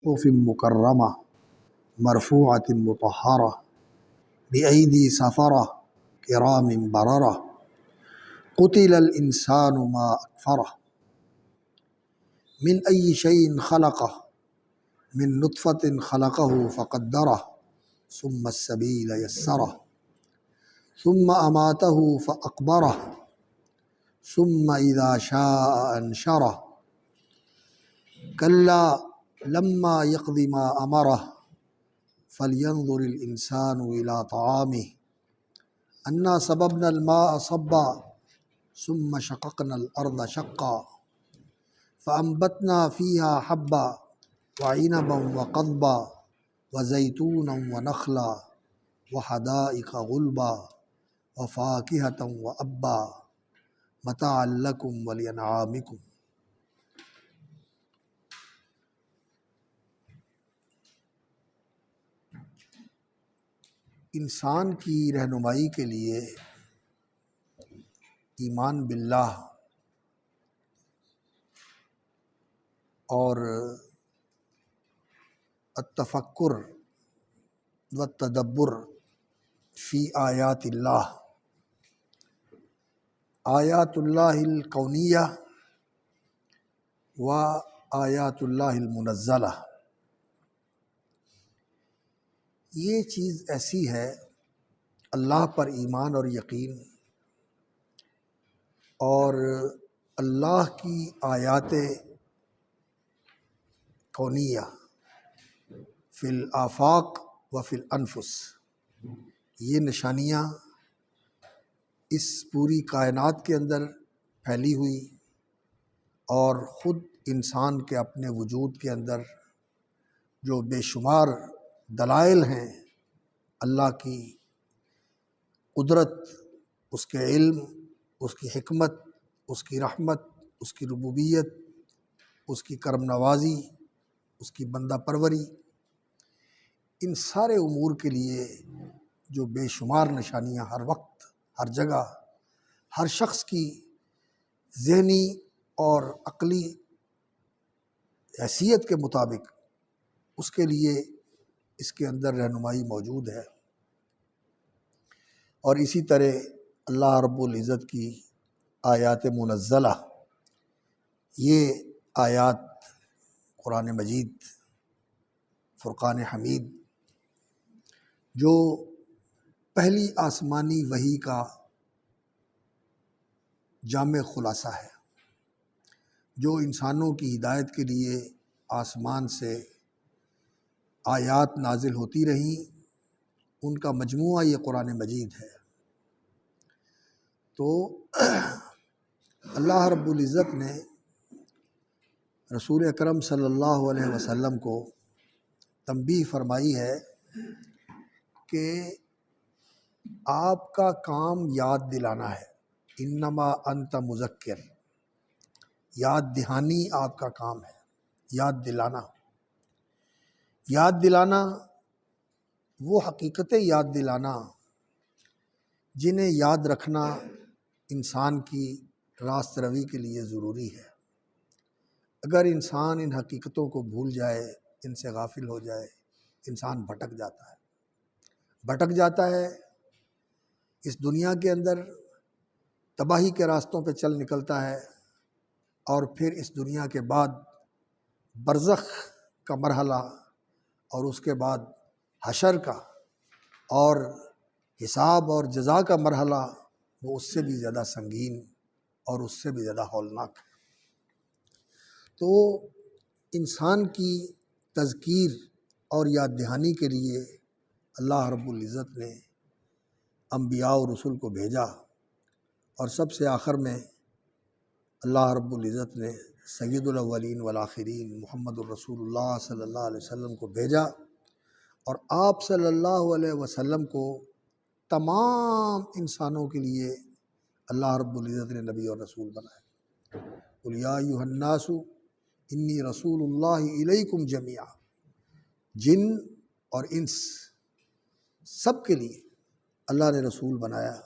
صحف مکرمہ مرفوعۃ مطہرہ بأیدی سفرہ کرام بررہ قتل الانسان ما اکفرہ من ای شیء خلقہ من نطفۃ خلقہ فقدرہ ثم السبیل یسرہ ثم اماتہ فاقبرہ ثم اذا شاء انشرہ کلا لما یقض ما امرہ فلینظر الانسان الی طعامہ انا صببنا الماء صبا ثم شققنا الارض شقا فانبتنا فيها حبا وعنبا وقضبا وزيتونا ونخلا وحدائق غلبا وفاكهة وأبا متاعا لكم ولأنعامكم۔ انسان کی رہنمائی کے لیے ایمان باللہ اور التفکر والتدبر فی آیات اللہ، آیات اللہ الکونیہ و آیات اللہ المنزلہ، یہ چیز ایسی ہے، اللہ پر ایمان اور یقین اور اللہ کی آیات کونیہ فی الآفاق و فی الانفس، یہ نشانیاں اس پوری کائنات کے اندر پھیلی ہوئی اور خود انسان کے اپنے وجود کے اندر جو بے شمار دلائل ہیں اللہ کی قدرت، اس کے علم، اس کی حکمت، اس کی رحمت، اس کی ربوبیت، اس کی کرم نوازی، اس کی بندہ پروری، ان سارے امور کے لیے جو بے شمار نشانیاں ہر وقت، ہر جگہ، ہر شخص کی ذہنی اور عقلی حیثیت کے مطابق اس کے لیے اس کے اندر رہنمائی موجود ہے۔ اور اسی طرح اللہ رب العزت کی آیات منزلہ، یہ آیات قرآن مجید، فرقان حمید، جو پہلی آسمانی وحی کا جامع خلاصہ ہے، جو انسانوں کی ہدایت کے لیے آسمان سے آیات نازل ہوتی رہیں، ان کا مجموعہ یہ قرآن مجید ہے۔ تو اللہ رب العزت نے رسول اکرم صلی اللہ علیہ وسلم کو تنبیہ فرمائی ہے کہ آپ کا کام یاد دلانا ہے، انما انت مذکر، یاد دہانی آپ کا کام ہے، یاد دلانا۔ یاد دلانا وہ حقیقتیں یاد دلانا جنہیں یاد رکھنا انسان کی راست روی کے لیے ضروری ہے۔ اگر انسان ان حقیقتوں کو بھول جائے، ان سے غافل ہو جائے، انسان بھٹک جاتا ہے، بھٹک جاتا ہے، اس دنیا کے اندر تباہی کے راستوں پہ چل نکلتا ہے، اور پھر اس دنیا کے بعد برزخ کا مرحلہ اور اس کے بعد حشر کا اور حساب اور جزا کا مرحلہ، وہ اس سے بھی زیادہ سنگین اور اس سے بھی زیادہ ہولناک ہے۔ تو انسان کی تذکیر اور یاد دہانی کے لیے اللہ رب العزت نے انبیاء و رسول کو بھیجا، اور سب سے آخر میں اللہ رب العزت نے سید الاولین والآخرین محمد الرسول اللہ صلی اللہ علیہ وسلم کو بھیجا، اور آپ صلی اللہ علیہ وسلم کو تمام انسانوں کے لیے اللہ رب العزت نے نبی اور رسول بنایا۔ قل یا ایھا الناس انی رسول اللہ الیکم جمیعا، جن اور انس سب کے لیے اللہ نے رسول بنایا۔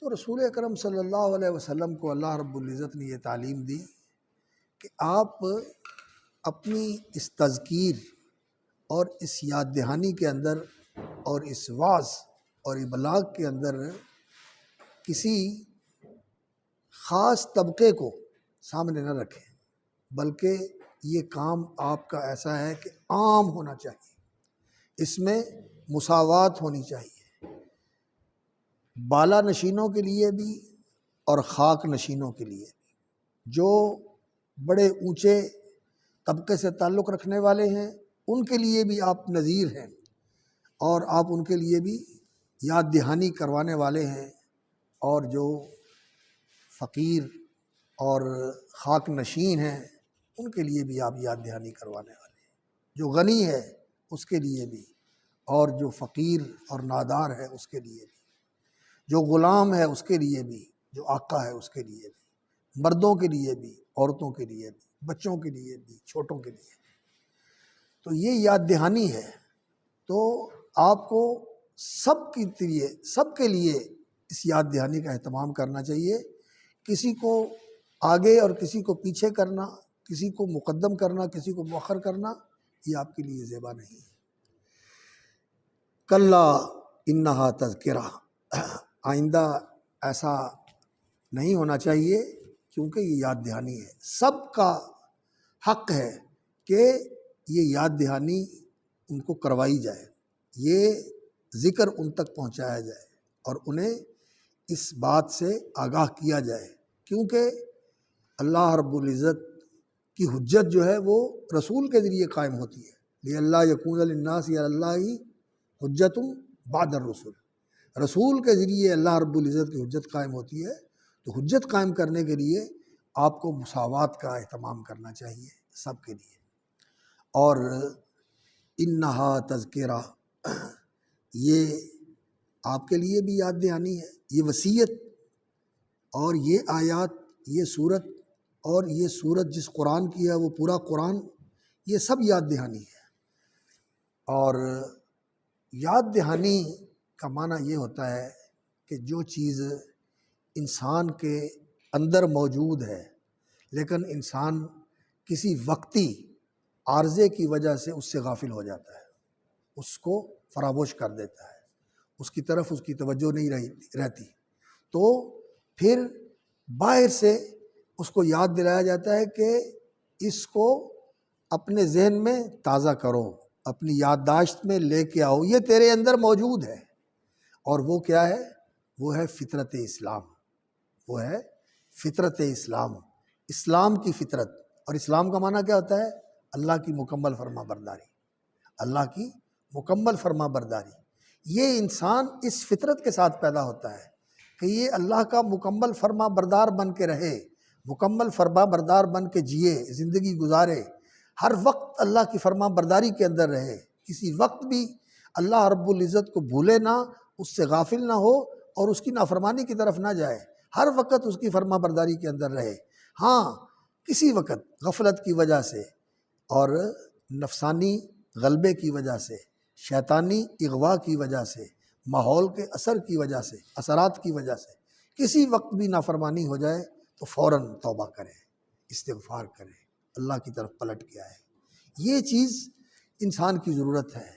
تو رسول اکرم صلی اللہ علیہ وسلم کو اللہ رب العزت نے یہ تعلیم دی کہ آپ اپنی اس تذکیر اور اس یاد دہانی کے اندر اور اس واعظ اور ابلاغ کے اندر کسی خاص طبقے کو سامنے نہ رکھیں، بلکہ یہ کام آپ کا ایسا ہے کہ عام ہونا چاہیے، اس میں مساوات ہونی چاہیے، بالا نشینوں کے لیے بھی اور خاک نشینوں کے لیے بھی۔ جو بڑے اونچے طبقے سے تعلق رکھنے والے ہیں ان کے لیے بھی آپ نذیر ہیں، اور آپ ان کے لیے بھی یاد دہانی کروانے والے ہیں، اور جو فقیر اور خاک نشین ہیں ان کے لیے بھی آپ یاد دہانی کروانے والے ہیں، جو غنی ہے اس کے لیے بھی، اور جو فقیر اور نادار ہے اس کے لیے بھی، جو غلام ہے اس کے لیے بھی، جو آقا ہے اس کے لیے بھی، مردوں کے لیے بھی، عورتوں کے لیے بھی، بچوں کے لیے بھی، چھوٹوں کے لیے بھی۔ تو یہ یاد دہانی ہے، تو آپ کو سب کے لیے اس یاد دہانی کا اہتمام کرنا چاہیے۔ کسی کو آگے اور کسی کو پیچھے کرنا، کسی کو مقدم کرنا، کسی کو مؤخر کرنا، یہ آپ کے لیے زیبا نہیں ہے۔ کلا انہا تذکرہ، آئندہ ایسا نہیں ہونا چاہیے، کیونکہ یہ یاد دہانی ہے۔ سب کا حق ہے کہ یہ یاد دہانی ان کو کروائی جائے، یہ ذکر ان تک پہنچایا جائے اور انہیں اس بات سے آگاہ کیا جائے، کیونکہ اللہ رب العزت کی حجت جو ہے وہ رسول کے ذریعے قائم ہوتی ہے۔ لِأَلَّا يَكُونَ لِلنَّاسِ عَلَى اللَّهِ حُجَّةٌ بَعْدَ الرُّسُلِ، رسول کے ذریعے اللہ رب العزت کی حجت قائم ہوتی ہے۔ تو حجت قائم کرنے کے لیے آپ کو مساوات کا اہتمام کرنا چاہیے سب کے لیے۔ اور انہا تذکرہ، یہ آپ کے لیے بھی یاد دہانی ہے، یہ وصیت اور یہ آیات، یہ صورت اور یہ صورت جس قرآن کی ہے وہ پورا قرآن، یہ سب یاد دہانی ہے۔ اور یاد دہانی کا معنی یہ ہوتا ہے کہ جو چیز انسان کے اندر موجود ہے لیکن انسان کسی وقتی عارضے کی وجہ سے اس سے غافل ہو جاتا ہے، اس کو فراموش کر دیتا ہے، اس کی طرف اس کی توجہ نہیں رہتی، تو پھر باہر سے اس کو یاد دلایا جاتا ہے کہ اس کو اپنے ذہن میں تازہ کرو، اپنی یادداشت میں لے کے آؤ، یہ تیرے اندر موجود ہے۔ اور وہ کیا ہے؟ وہ ہے فطرت اسلام، وہ ہے فطرت اسلام، اسلام کی فطرت۔ اور اسلام کا معنی کیا ہوتا ہے؟ اللہ کی مکمل فرما برداری، اللہ کی مکمل فرما برداری۔ یہ انسان اس فطرت کے ساتھ پیدا ہوتا ہے کہ یہ اللہ کا مکمل فرما بردار بن کے رہے، مکمل فرما بردار بن کے جیے، زندگی گزارے، ہر وقت اللہ کی فرما برداری کے اندر رہے، کسی وقت بھی اللہ رب العزت کو بھولے نہ، اس سے غافل نہ ہو اور اس کی نافرمانی کی طرف نہ جائے، ہر وقت اس کی فرما برداری کے اندر رہے۔ ہاں، کسی وقت غفلت کی وجہ سے اور نفسانی غلبے کی وجہ سے، شیطانی اغوا کی وجہ سے، ماحول کے اثر کی وجہ سے، اثرات کی وجہ سے کسی وقت بھی نافرمانی ہو جائے تو فوراً توبہ کرے، استغفار کرے، اللہ کی طرف پلٹ کے آئے۔ یہ چیز انسان کی ضرورت ہے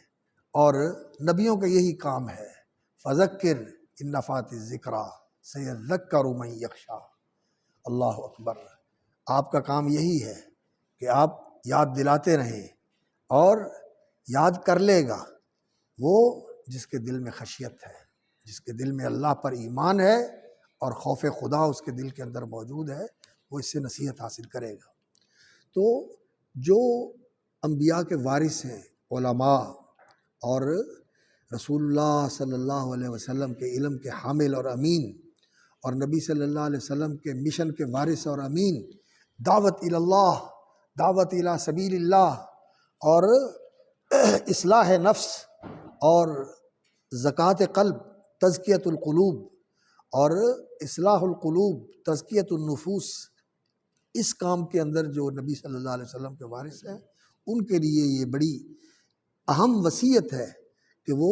اور نبیوں کا یہی کام ہے۔ فذکر ان نفعت الذکریٰ سیذکر من یخشیٰ۔ اللہ اکبر۔ آپ کا کام یہی ہے کہ آپ یاد دلاتے رہیں، اور یاد کر لے گا وہ جس کے دل میں خشیت ہے، جس کے دل میں اللہ پر ایمان ہے اور خوف خدا اس کے دل کے اندر موجود ہے، وہ اس سے نصیحت حاصل کرے گا۔ تو جو انبیاء کے وارث ہیں، علماء اور رسول اللہ صلی اللہ علیہ وسلم کے علم کے حامل اور امین، اور نبی صلی اللہ علیہ وسلم کے مشن کے وارث اور امین، دعوت اللہ، دعوت الی سبیل اللہ، اور اصلاح نفس اور زکوٰۃ قلب، تزکیۃ القلوب، اور اصلاح القلوب، تزکیۃ النفوس، اس کام کے اندر جو نبی صلی اللہ علیہ وسلم کے وارث ہیں ان کے لیے یہ بڑی اہم وصیت ہے کہ وہ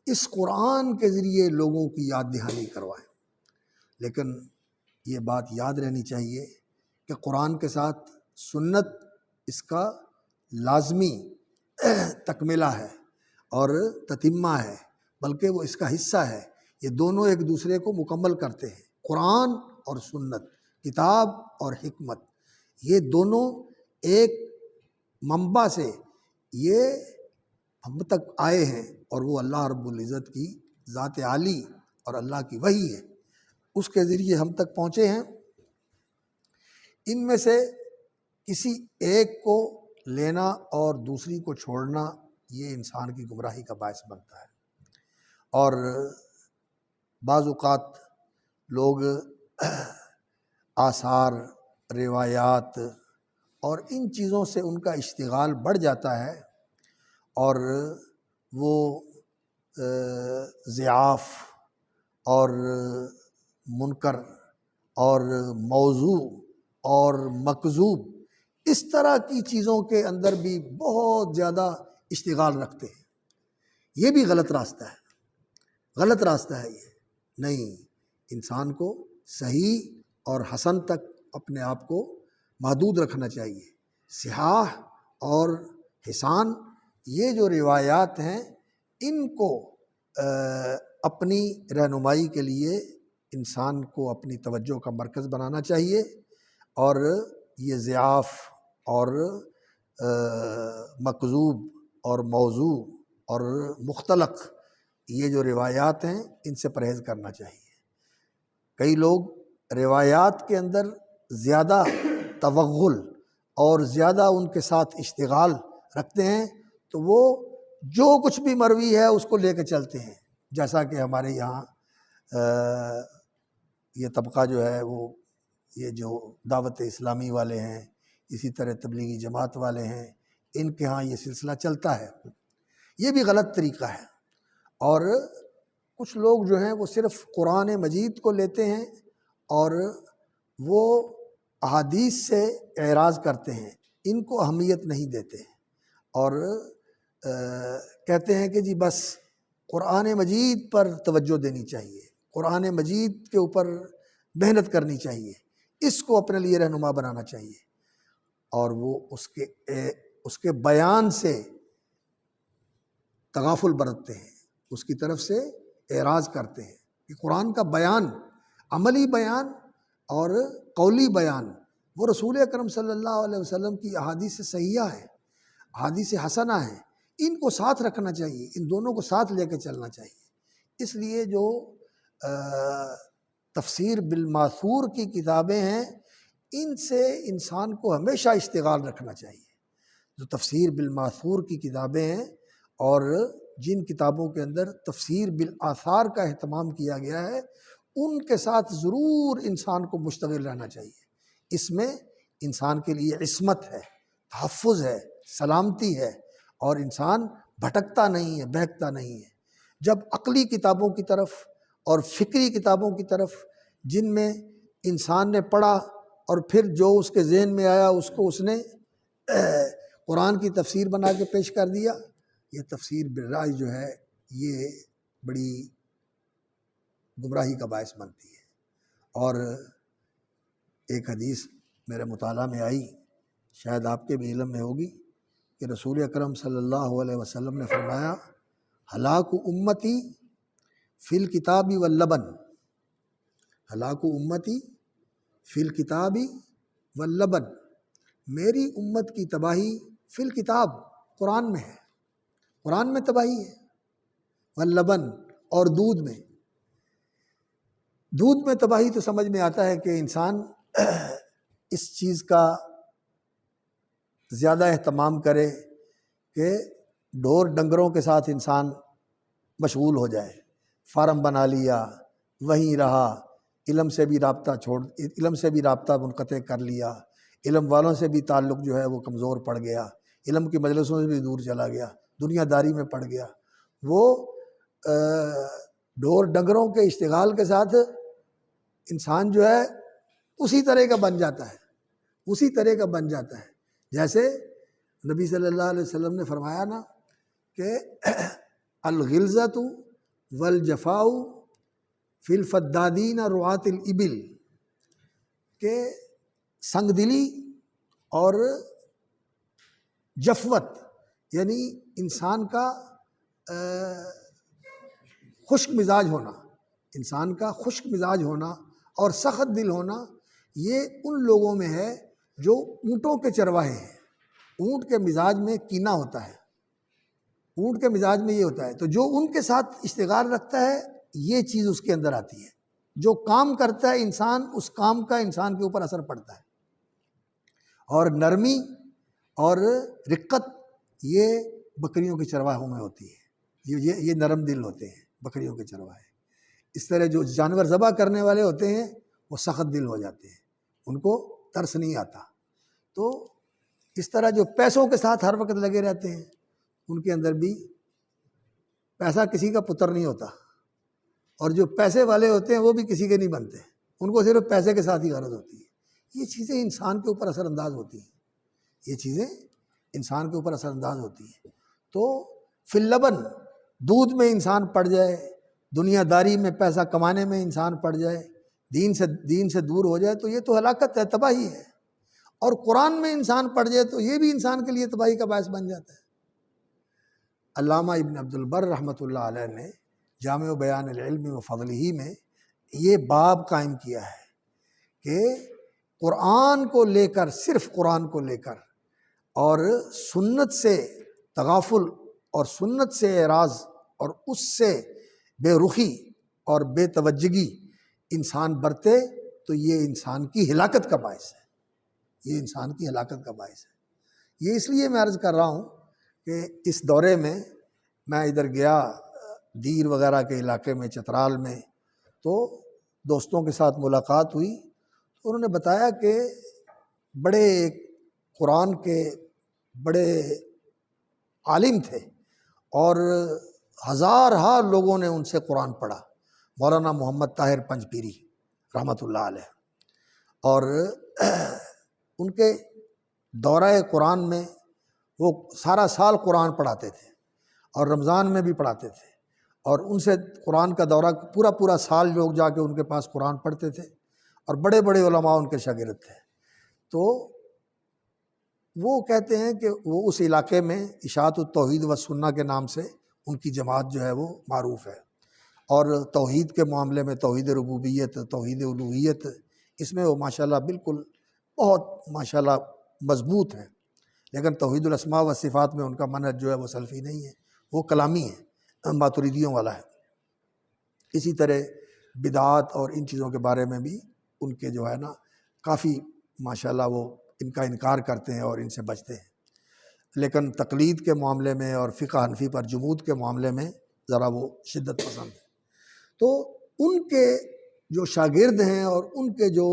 اس قرآن کے ذریعے لوگوں کی یاد دہانی کروائیں۔ لیکن یہ بات یاد رہنی چاہیے کہ قرآن کے ساتھ سنت اس کا لازمی تکملہ ہے اور تتمہ ہے، بلکہ وہ اس کا حصہ ہے۔ یہ دونوں ایک دوسرے کو مکمل کرتے ہیں۔ قرآن اور سنت، کتاب اور حکمت، یہ دونوں ایک منبع سے یہ ہم تک آئے ہیں، اور وہ اللہ رب العزت کی ذات عالی اور اللہ کی وحی ہے، اس کے ذریعے ہم تک پہنچے ہیں۔ ان میں سے کسی ایک کو لینا اور دوسری کو چھوڑنا یہ انسان کی گمراہی کا باعث بنتا ہے۔ اور بعض اوقات لوگ آثار، روایات اور ان چیزوں سے ان کا اشتغال بڑھ جاتا ہے، اور وہ ضعاف اور منکر اور موضوع اور مکذوب اس طرح کی چیزوں کے اندر بھی بہت زیادہ اشتغال رکھتے ہیں۔ یہ بھی غلط راستہ ہے، غلط راستہ ہے یہ۔ نہیں، انسان کو صحیح اور حسن تک اپنے آپ کو محدود رکھنا چاہیے۔ صحاح اور حسان یہ جو روایات ہیں، ان کو اپنی رہنمائی کے لیے انسان کو اپنی توجہ کا مرکز بنانا چاہیے، اور یہ ضعاف اور مکذوب اور موضوع اور مختلق یہ جو روایات ہیں، ان سے پرہیز کرنا چاہیے۔ کئی لوگ روایات کے اندر زیادہ توغل اور زیادہ ان کے ساتھ اشتغال رکھتے ہیں، تو وہ جو کچھ بھی مروی ہے اس کو لے کے چلتے ہیں۔ جیسا کہ ہمارے یہاں یہ طبقہ جو ہے وہ یہ جو دعوت اسلامی والے ہیں، اسی طرح تبلیغی جماعت والے ہیں، ان کے ہاں یہ سلسلہ چلتا ہے۔ یہ بھی غلط طریقہ ہے۔ اور کچھ لوگ جو ہیں وہ صرف قرآن مجید کو لیتے ہیں اور وہ احادیث سے اعراض کرتے ہیں، ان کو اہمیت نہیں دیتے، اور کہتے ہیں کہ جی بس قرآن مجید پر توجہ دینی چاہیے، قرآن مجید کے اوپر محنت کرنی چاہیے، اس کو اپنے لیے رہنما بنانا چاہیے، اور وہ اس کے بیان سے تغافل برتتے ہیں، اس کی طرف سے اعراض کرتے ہیں کہ قرآن کا بیان، عملی بیان اور قولی بیان، وہ رسول اکرم صلی اللہ علیہ وسلم کی احادیث صحیحہ ہے، احادیث حسنہ ہیں، ان کو ساتھ رکھنا چاہیے، ان دونوں کو ساتھ لے کے چلنا چاہیے۔ اس لیے جو تفسیر بالماثور کی کتابیں ہیں، ان سے انسان کو ہمیشہ اشتغال رکھنا چاہیے۔ جو تفسیر بالماثور کی کتابیں ہیں اور جن کتابوں کے اندر تفسیر بالآثار کا اہتمام کیا گیا ہے، ان کے ساتھ ضرور انسان کو مشتغل رہنا چاہیے۔ اس میں انسان کے لیے عصمت ہے، تحفظ ہے، سلامتی ہے، اور انسان بھٹکتا نہیں ہے، بہکتا نہیں ہے۔ جب عقلی کتابوں کی طرف اور فکری کتابوں کی طرف، جن میں انسان نے پڑھا اور پھر جو اس کے ذہن میں آیا اس کو اس نے قرآن کی تفسیر بنا کے پیش کر دیا، یہ تفسیر بالرائے جو ہے یہ بڑی گمراہی کا باعث بنتی ہے۔ اور ایک حدیث میرے مطالعہ میں آئی، شاید آپ کے بھی علم میں ہوگی، کہ رسول اکرم صلی اللہ علیہ وسلم نے فرمایا، ہلاک امتی فی الکتاب واللبن، ہلاک امتی فی الکتاب واللبن، میری امت کی تباہی فی الکتاب، قرآن میں ہے، قرآن میں تباہی ہے، واللبن، اور دودھ میں۔ دودھ میں تباہی تو سمجھ میں آتا ہے کہ انسان اس چیز کا زیادہ اہتمام کرے کہ ڈھور ڈنگروں کے ساتھ انسان مشغول ہو جائے، فارم بنا لیا، وہیں رہا، علم سے بھی رابطہ منقطع کر لیا، علم والوں سے بھی تعلق جو ہے وہ کمزور پڑ گیا، علم کی مجلسوں سے بھی دور چلا گیا، دنیا داری میں پڑ گیا۔ وہ ڈھور ڈنگروں کے اشتغال کے ساتھ انسان جو ہے اسی طرح کا بن جاتا ہے، اسی طرح کا بن جاتا ہے۔ جیسے نبی صلی اللہ علیہ وسلم نے فرمایا نا کہ الغلظۃ والجفاء فی الفدادین رعاة الابل، کہ سنگ دلی اور جفوت یعنی انسان کا خشک مزاج ہونا، انسان کا خشک مزاج ہونا اور سخت دل ہونا، یہ ان لوگوں میں ہے جو اونٹوں کے چرواہے ہیں۔ اونٹ کے مزاج میں کینہ ہوتا ہے، اونٹ کے مزاج میں یہ ہوتا ہے، تو جو ان کے ساتھ اشتغال رکھتا ہے یہ چیز اس کے اندر آتی ہے۔ جو کام کرتا ہے انسان، اس کام کا انسان کے اوپر اثر پڑتا ہے۔ اور نرمی اور رقت یہ بکریوں کے چرواہوں میں ہوتی ہے، یہ نرم دل ہوتے ہیں بکریوں کے چرواہے۔ اس طرح جو جانور ذبح کرنے والے ہوتے ہیں وہ سخت دل ہو جاتے ہیں، ان کو ترس نہیں آتا۔ تو اس طرح جو پیسوں کے ساتھ ہر وقت لگے رہتے ہیں، ان کے اندر بھی پیسہ کسی کا پتر نہیں ہوتا، اور جو پیسے والے ہوتے ہیں وہ بھی کسی کے نہیں بنتے، ان کو صرف پیسے کے ساتھ ہی غرض ہوتی ہے۔ یہ چیزیں انسان کے اوپر اثر انداز ہوتی ہیں، یہ چیزیں انسان کے اوپر اثر انداز ہوتی ہیں۔ تو فی اللبن، دودھ میں انسان پڑ جائے، دنیا داری میں پیسہ کمانے میں انسان پڑ جائے، دین سے دور ہو جائے، تو یہ تو ہلاکت ہے، تباہی ہے۔ اور قرآن میں انسان پڑ جائے تو یہ بھی انسان کے لیے تباہی کا باعث بن جاتا ہے۔ علامہ ابن عبد البر رحمۃ اللہ علیہ نے جامع بیان العلم و فضلہ میں یہ باب قائم کیا ہے کہ قرآن کو لے کر، صرف قرآن کو لے کر اور سنت سے تغافل اور سنت سے اعراض اور اس سے بے رخی اور بے توجہی انسان برتے تو یہ انسان کی ہلاکت کا باعث ہے، یہ انسان کی ہلاکت کا باعث ہے۔ یہ اس لیے میں عرض کر رہا ہوں کہ اس دورے میں میں ادھر گیا دیر وغیرہ کے علاقے میں، چترال میں، تو دوستوں کے ساتھ ملاقات ہوئی، تو انہوں نے بتایا کہ بڑے قرآن کے بڑے عالم تھے اور ہزارہا لوگوں نے ان سے قرآن پڑھا، مولانا محمد طاہر پنجپیری رحمۃ اللہ علیہ، اور ان کے دورہ قرآن میں وہ سارا سال قرآن پڑھاتے تھے اور رمضان میں بھی پڑھاتے تھے، اور ان سے قرآن کا دورہ پورا سال لوگ جا کے ان کے پاس قرآن پڑھتے تھے، اور بڑے بڑے علماء ان کے شاگرد تھے۔ تو وہ کہتے ہیں کہ وہ اس علاقے میں اشاعت التوحید و سنہ کے نام سے ان کی جماعت جو ہے وہ معروف ہے، اور توحید کے معاملے میں توحید ربوبیت، توحید الوہیت، اس میں وہ ماشاءاللہ بالکل بہت ماشاءاللہ مضبوط ہیں، لیکن توحید الاسماء و صفات میں ان کا منہج جو ہے وہ سلفی نہیں ہے، وہ کلامی ہے، ماتریدیوں والا ہے۔ اسی طرح بدعات اور ان چیزوں کے بارے میں بھی ان کے جو ہے نا کافی ماشاءاللہ وہ ان کا انکار کرتے ہیں اور ان سے بچتے ہیں، لیکن تقلید کے معاملے میں اور فقہ حنفی پر جمود کے معاملے میں ذرا وہ شدت پسند ہے۔ تو ان کے جو شاگرد ہیں اور ان کے جو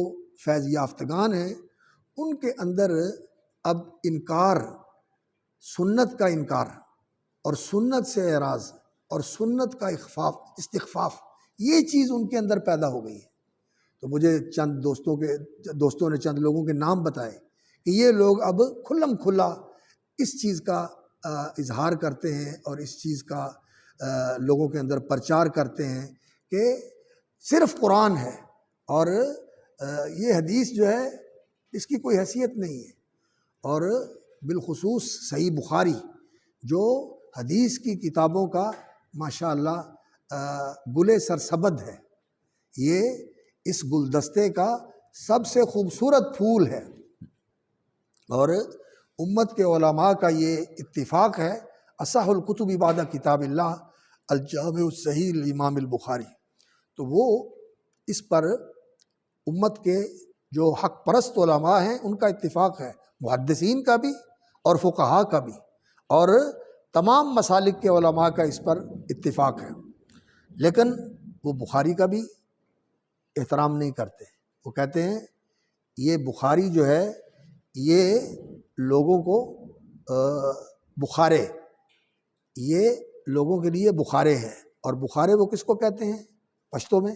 فیض یافتگان ہیں، ان کے اندر اب انکار، سنت کا انکار اور سنت سے اعراض اور سنت کا استخفاف، یہ چیز ان کے اندر پیدا ہو گئی ہے۔ تو مجھے چند دوستوں نے چند لوگوں کے نام بتائے کہ یہ لوگ اب کھلم کھلا اس چیز کا اظہار کرتے ہیں اور اس چیز کا لوگوں کے اندر پرچار کرتے ہیں کہ صرف قرآن ہے اور یہ حدیث جو ہے اس کی کوئی حیثیت نہیں ہے، اور بالخصوص صحیح بخاری جو حدیث کی کتابوں کا ماشاءاللہ گل سرسبد ہے، یہ اس گلدستے کا سب سے خوبصورت پھول ہے، اور امت کے علماء کا یہ اتفاق ہے، اصح الکتب بعد کتاب اللہ الجامع الصحیح الامام البخاری۔ تو وہ اس پر امت کے جو حق پرست علماء ہیں ان کا اتفاق ہے، محدثین کا بھی اور فقہاء کا بھی، اور تمام مسالک کے علماء کا اس پر اتفاق ہے، لیکن وہ بخاری کا بھی احترام نہیں کرتے۔ وہ کہتے ہیں یہ بخاری جو ہے یہ لوگوں کو بخارے، یہ لوگوں کے لیے بخارے ہے، اور بخارے وہ کس کو کہتے ہیں؟ پشتو میں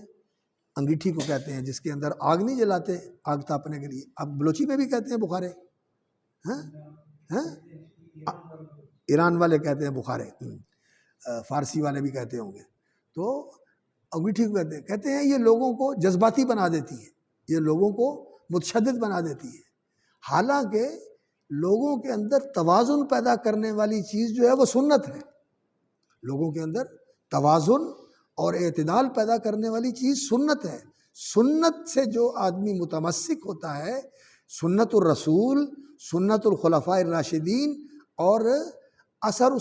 انگیٹھی کو کہتے ہیں، جس کے اندر آگ نہیں جلاتے آگ تاپنے کے لیے، اب بلوچی میں بھی کہتے ہیں بخارے، ایران والے کہتے ہیں بخارے، فارسی والے بھی کہتے ہوں گے۔ تو انگیٹھی کو کہتے ہیں یہ لوگوں کو جذباتی بنا دیتی ہے، یہ لوگوں کو متشدد بنا دیتی ہے، حالانکہ لوگوں کے اندر توازن پیدا کرنے والی چیز جو ہے وہ سنت ہے. لوگوں کے اندر توازن اور اعتدال پیدا کرنے والی چیز سنت ہے. سنت سے جو آدمی متمسک ہوتا ہے، سنت الرسول، سنت الخلفاء الراشدین اور آثار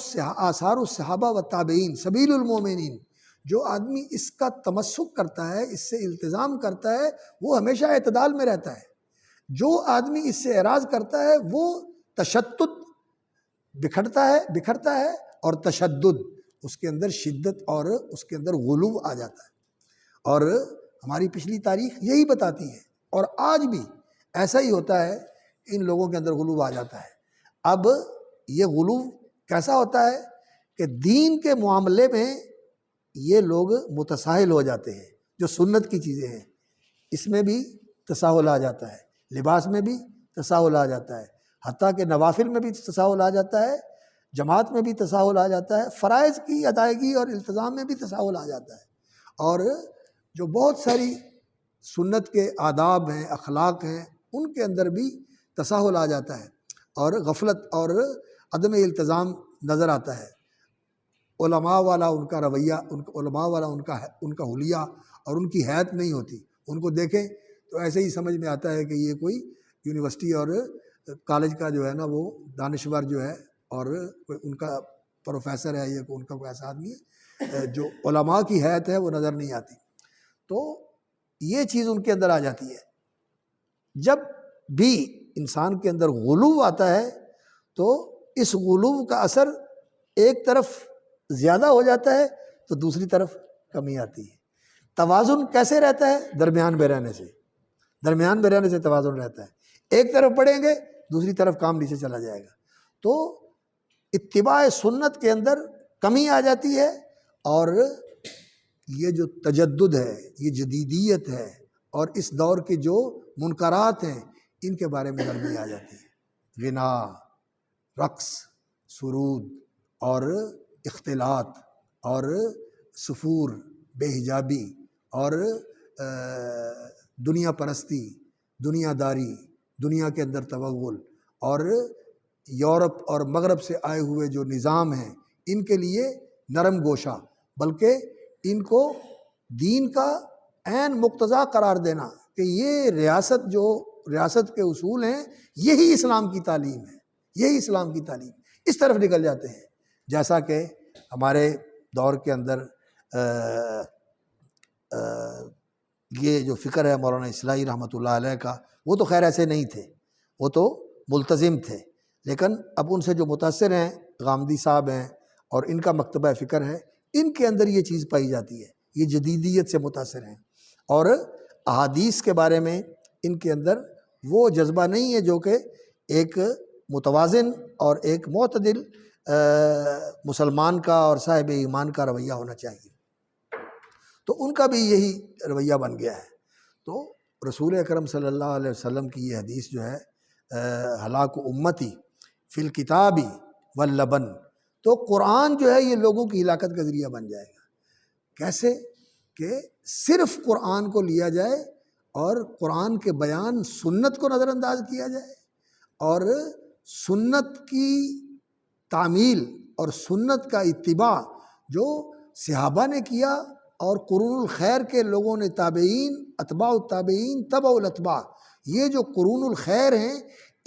الصحابہ و تابعین سبیل المومنین، جو آدمی اس کا تمسک کرتا ہے، اس سے التزام کرتا ہے، وہ ہمیشہ اعتدال میں رہتا ہے. جو آدمی اس سے اعراض کرتا ہے وہ تشدد بکھرتا ہے اور تشدد اس کے اندر شدت اور اس کے اندر غلو آ جاتا ہے. اور ہماری پچھلی تاریخ یہی بتاتی ہے، اور آج بھی ایسا ہی ہوتا ہے، ان لوگوں کے اندر غلو آ جاتا ہے. اب یہ غلو کیسا ہوتا ہے کہ دین کے معاملے میں یہ لوگ متساہل ہو جاتے ہیں. جو سنت کی چیزیں ہیں اس میں بھی تساہل آ جاتا ہے، لباس میں بھی تساہل آ جاتا ہے، حتیٰ کہ نوافل میں بھی تساہل آ جاتا ہے، جماعت میں بھی تساہل آ جاتا ہے، فرائض کی ادائیگی اور التزام میں بھی تساہل آ جاتا ہے. اور جو بہت ساری سنت کے آداب ہیں، اخلاق ہیں، ان کے اندر بھی تساہل آ جاتا ہے اور غفلت اور عدم التزام نظر آتا ہے. علماء والا ان کا رویہ، علماء والا ان کا حلیہ اور ان کی حیت نہیں ہوتی. ان کو دیکھیں تو ایسے ہی سمجھ میں آتا ہے کہ یہ کوئی یونیورسٹی اور کالج کا جو ہے نا وہ دانشور جو ہے، اور کوئی ان کا پروفیسر ہے، یا ان کا کوئی ایسا آدمی ہے. جو علماء کی حیت ہے وہ نظر نہیں آتی. تو یہ چیز ان کے اندر آ جاتی ہے. جب بھی انسان کے اندر غلو آتا ہے تو اس غلو کا اثر ایک طرف زیادہ ہو جاتا ہے تو دوسری طرف کمی آتی ہے. توازن کیسے رہتا ہے؟ درمیان میں رہنے سے توازن رہتا ہے. ایک طرف بڑھیں گے دوسری طرف کام نیچے چلا جائے گا. تو اتباع سنت کے اندر کمی آ جاتی ہے، اور یہ جو تجدد ہے، یہ جدیدیت ہے، اور اس دور کے جو منکرات ہیں ان کے بارے میں نرمی آ جاتی ہے. غنا، رقص، سرود اور اختلاط اور سفور، بے حجابی اور دنیا پرستی، دنیا داری، دنیا کے اندر توغل، اور یورپ اور مغرب سے آئے ہوئے جو نظام ہیں ان کے لیے نرم گوشہ، بلکہ ان کو دین کا عین مقتضا قرار دینا کہ یہ ریاست کے اصول ہیں، یہی اسلام کی تعلیم ہے، یہی اسلام کی تعلیم. اس طرف نکل جاتے ہیں. جیسا کہ ہمارے دور کے اندر یہ جو فکر ہے مولانا اصلاحی رحمۃ اللہ علیہ کا، وہ تو خیر ایسے نہیں تھے، وہ تو ملتزم تھے، لیکن اب ان سے جو متاثر ہیں غامدی صاحب ہیں اور ان کا مکتبہ فکر ہے، ان کے اندر یہ چیز پائی جاتی ہے. یہ جدیدیت سے متاثر ہیں، اور احادیث کے بارے میں ان کے اندر وہ جذبہ نہیں ہے جو کہ ایک متوازن اور ایک معتدل مسلمان کا اور صاحب ایمان کا رویہ ہونا چاہیے. تو ان کا بھی یہی رویہ بن گیا ہے. تو رسول اکرم صلی اللہ علیہ وسلم کی یہ حدیث جو ہے ہلاک امتی فی الکتاب واللبن، تو قرآن جو ہے یہ لوگوں کی ہلاکت کا ذریعہ بن جائے گا. کیسے؟ کہ صرف قرآن کو لیا جائے اور قرآن کے بیان سنت کو نظر انداز کیا جائے، اور سنت کی تعمیل اور سنت کا اتباع جو صحابہ نے کیا اور قرون الخیر کے لوگوں نے، تابعین، اتباع التابعین، تبع الاتباع، یہ جو قرون الخیر ہیں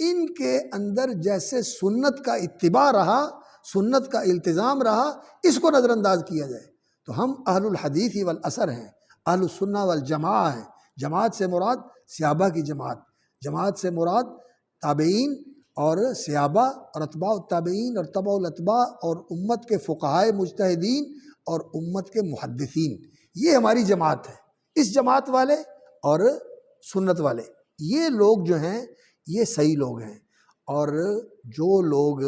ان کے اندر جیسے سنت کا اتباع رہا، سنت کا التزام رہا، اس کو نظر انداز کیا جائے. تو ہم اہل الحدیث والاثر ہیں، اہل السنہ والجماعہ ہیں. جماعت سے مراد صحابہ کی جماعت سے مراد تابعین اور صحابہ اور اتباع التابعین اور تبع الاتباع اور امت کے فقہائے مجتہدین اور امت کے محدثین، یہ ہماری جماعت ہے. اس جماعت والے اور سنت والے یہ لوگ جو ہیں یہ صحیح لوگ ہیں. اور جو لوگ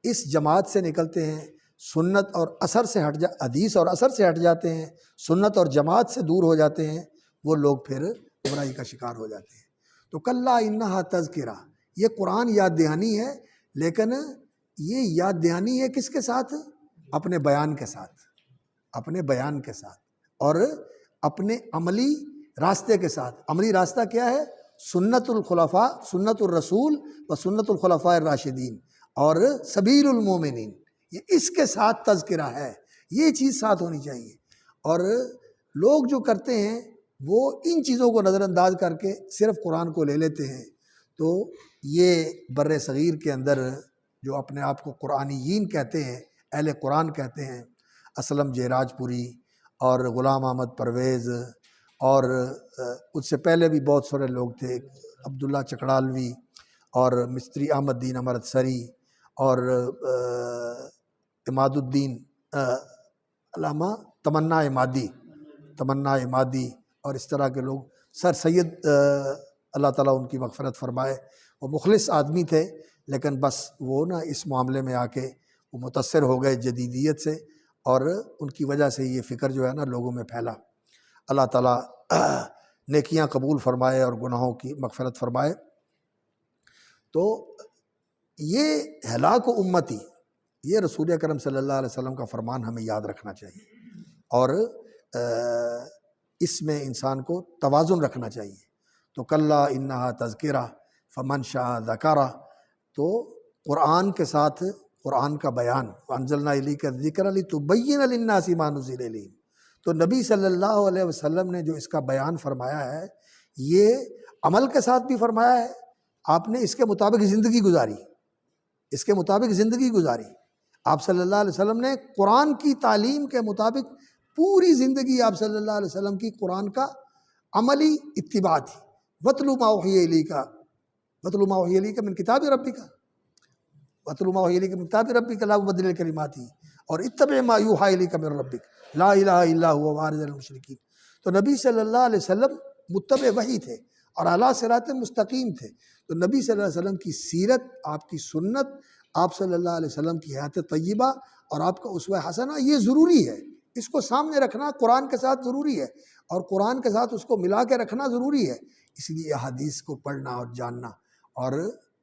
اس جماعت سے نکلتے ہیں، سنت اور اثر سے حدیث اور اثر سے ہٹ جاتے ہیں، سنت اور جماعت سے دور ہو جاتے ہیں، وہ لوگ پھر گمراہی کا شکار ہو جاتے ہیں. تو کلا انہا تذکرہ، یہ قرآن یاد دہانی ہے، لیکن یہ یاد دہانی ہے کس کے ساتھ؟ اپنے بیان کے ساتھ، اپنے اور اپنے عملی راستے کے ساتھ. عملی راستہ کیا ہے؟ سنت الخلفاء، سنت الرسول و سنت الخلفاء الراشدین اور سبیل المومنین، یہ اس کے ساتھ تذکرہ ہے، یہ چیز ساتھ ہونی چاہیے۔ اور لوگ جو کرتے ہیں وہ ان چیزوں کو نظر انداز کر کے صرف قرآن کو لے لیتے ہیں، تو یہ بر صغیر کے اندر جو اپنے آپ کو قرآنیین کہتے ہیں، اہل قرآن کہتے ہیں، اسلم جیراج پوری اور غلام احمد پرویز اور اس سے پہلے بھی بہت سارے لوگ تھے، عبداللہ چکڑالوی اور مستری احمد دین امرت سری اور عماد الدین علامہ تمنا عمادی اور اس طرح کے لوگ، سر سید اللہ تعالیٰ ان کی مغفرت فرمائے، وہ مخلص آدمی تھے، لیکن بس وہ نا اس معاملے میں آ کے وہ متاثر ہو گئے جدیدیت سے، اور ان کی وجہ سے یہ فکر جو ہے نا لوگوں میں پھیلا۔ اللہ تعالیٰ نیکیاں قبول فرمائے اور گناہوں کی مغفرت فرمائے۔ تو یہ ہلاک امتی، یہ رسول اکرم صلی اللہ علیہ وسلم کا فرمان ہمیں یاد رکھنا چاہیے، اور اس میں انسان کو توازن رکھنا چاہیے۔ تو کلا انہا تذکرہ فمن شاء ذکرہ، تو قرآن کے ساتھ قرآن کا بیان، وانزلنا الیک الذکر لتبین للناس ما نزل الیہم، تو نبی صلی اللہ علیہ وسلم نے جو اس کا بیان فرمایا ہے، یہ عمل کے ساتھ بھی فرمایا ہے، آپ نے اس کے مطابق زندگی گزاری، آپ صلی اللہ علیہ وسلم نے قرآن کی تعلیم کے مطابق پوری زندگی آپ صلی اللہ علیہ وسلم کی قرآن کا عملی اتباع تھی۔ وَاتْلُ مَا أُوحِيَ إِلَيْكَ مِنْ كِتَابِ رَبِّكَ لَا مُبَدِّلَ لِكَلِمَاتِهِ اور اتَّبِعْ مَا يُوحَىٰ إِلَيْكَ مِنْ رَبِّكَ لَا إِلَٰهَ إِلَّا هُوَ وَأَعْرِضْ عَنِ الْمُشْرِكِينَ۔ تو نبی صلی اللہ علیہ وسلم متبع وحی تھے اور اعلیٰ صراط مستقیم تھے، تو نبی صلی اللہ علیہ وسلم کی سیرت، آپ کی سنت، آپ صلی اللہ علیہ وسلم کی حیات طیبہ اور آپ کا اسوہ حسنہ، یہ ضروری ہے، اس کو سامنے رکھنا قرآن کے ساتھ ضروری ہے، اور قرآن کے ساتھ اس کو ملا کے رکھنا ضروری ہے۔ اس لیے احادیث کو پڑھنا اور جاننا، اور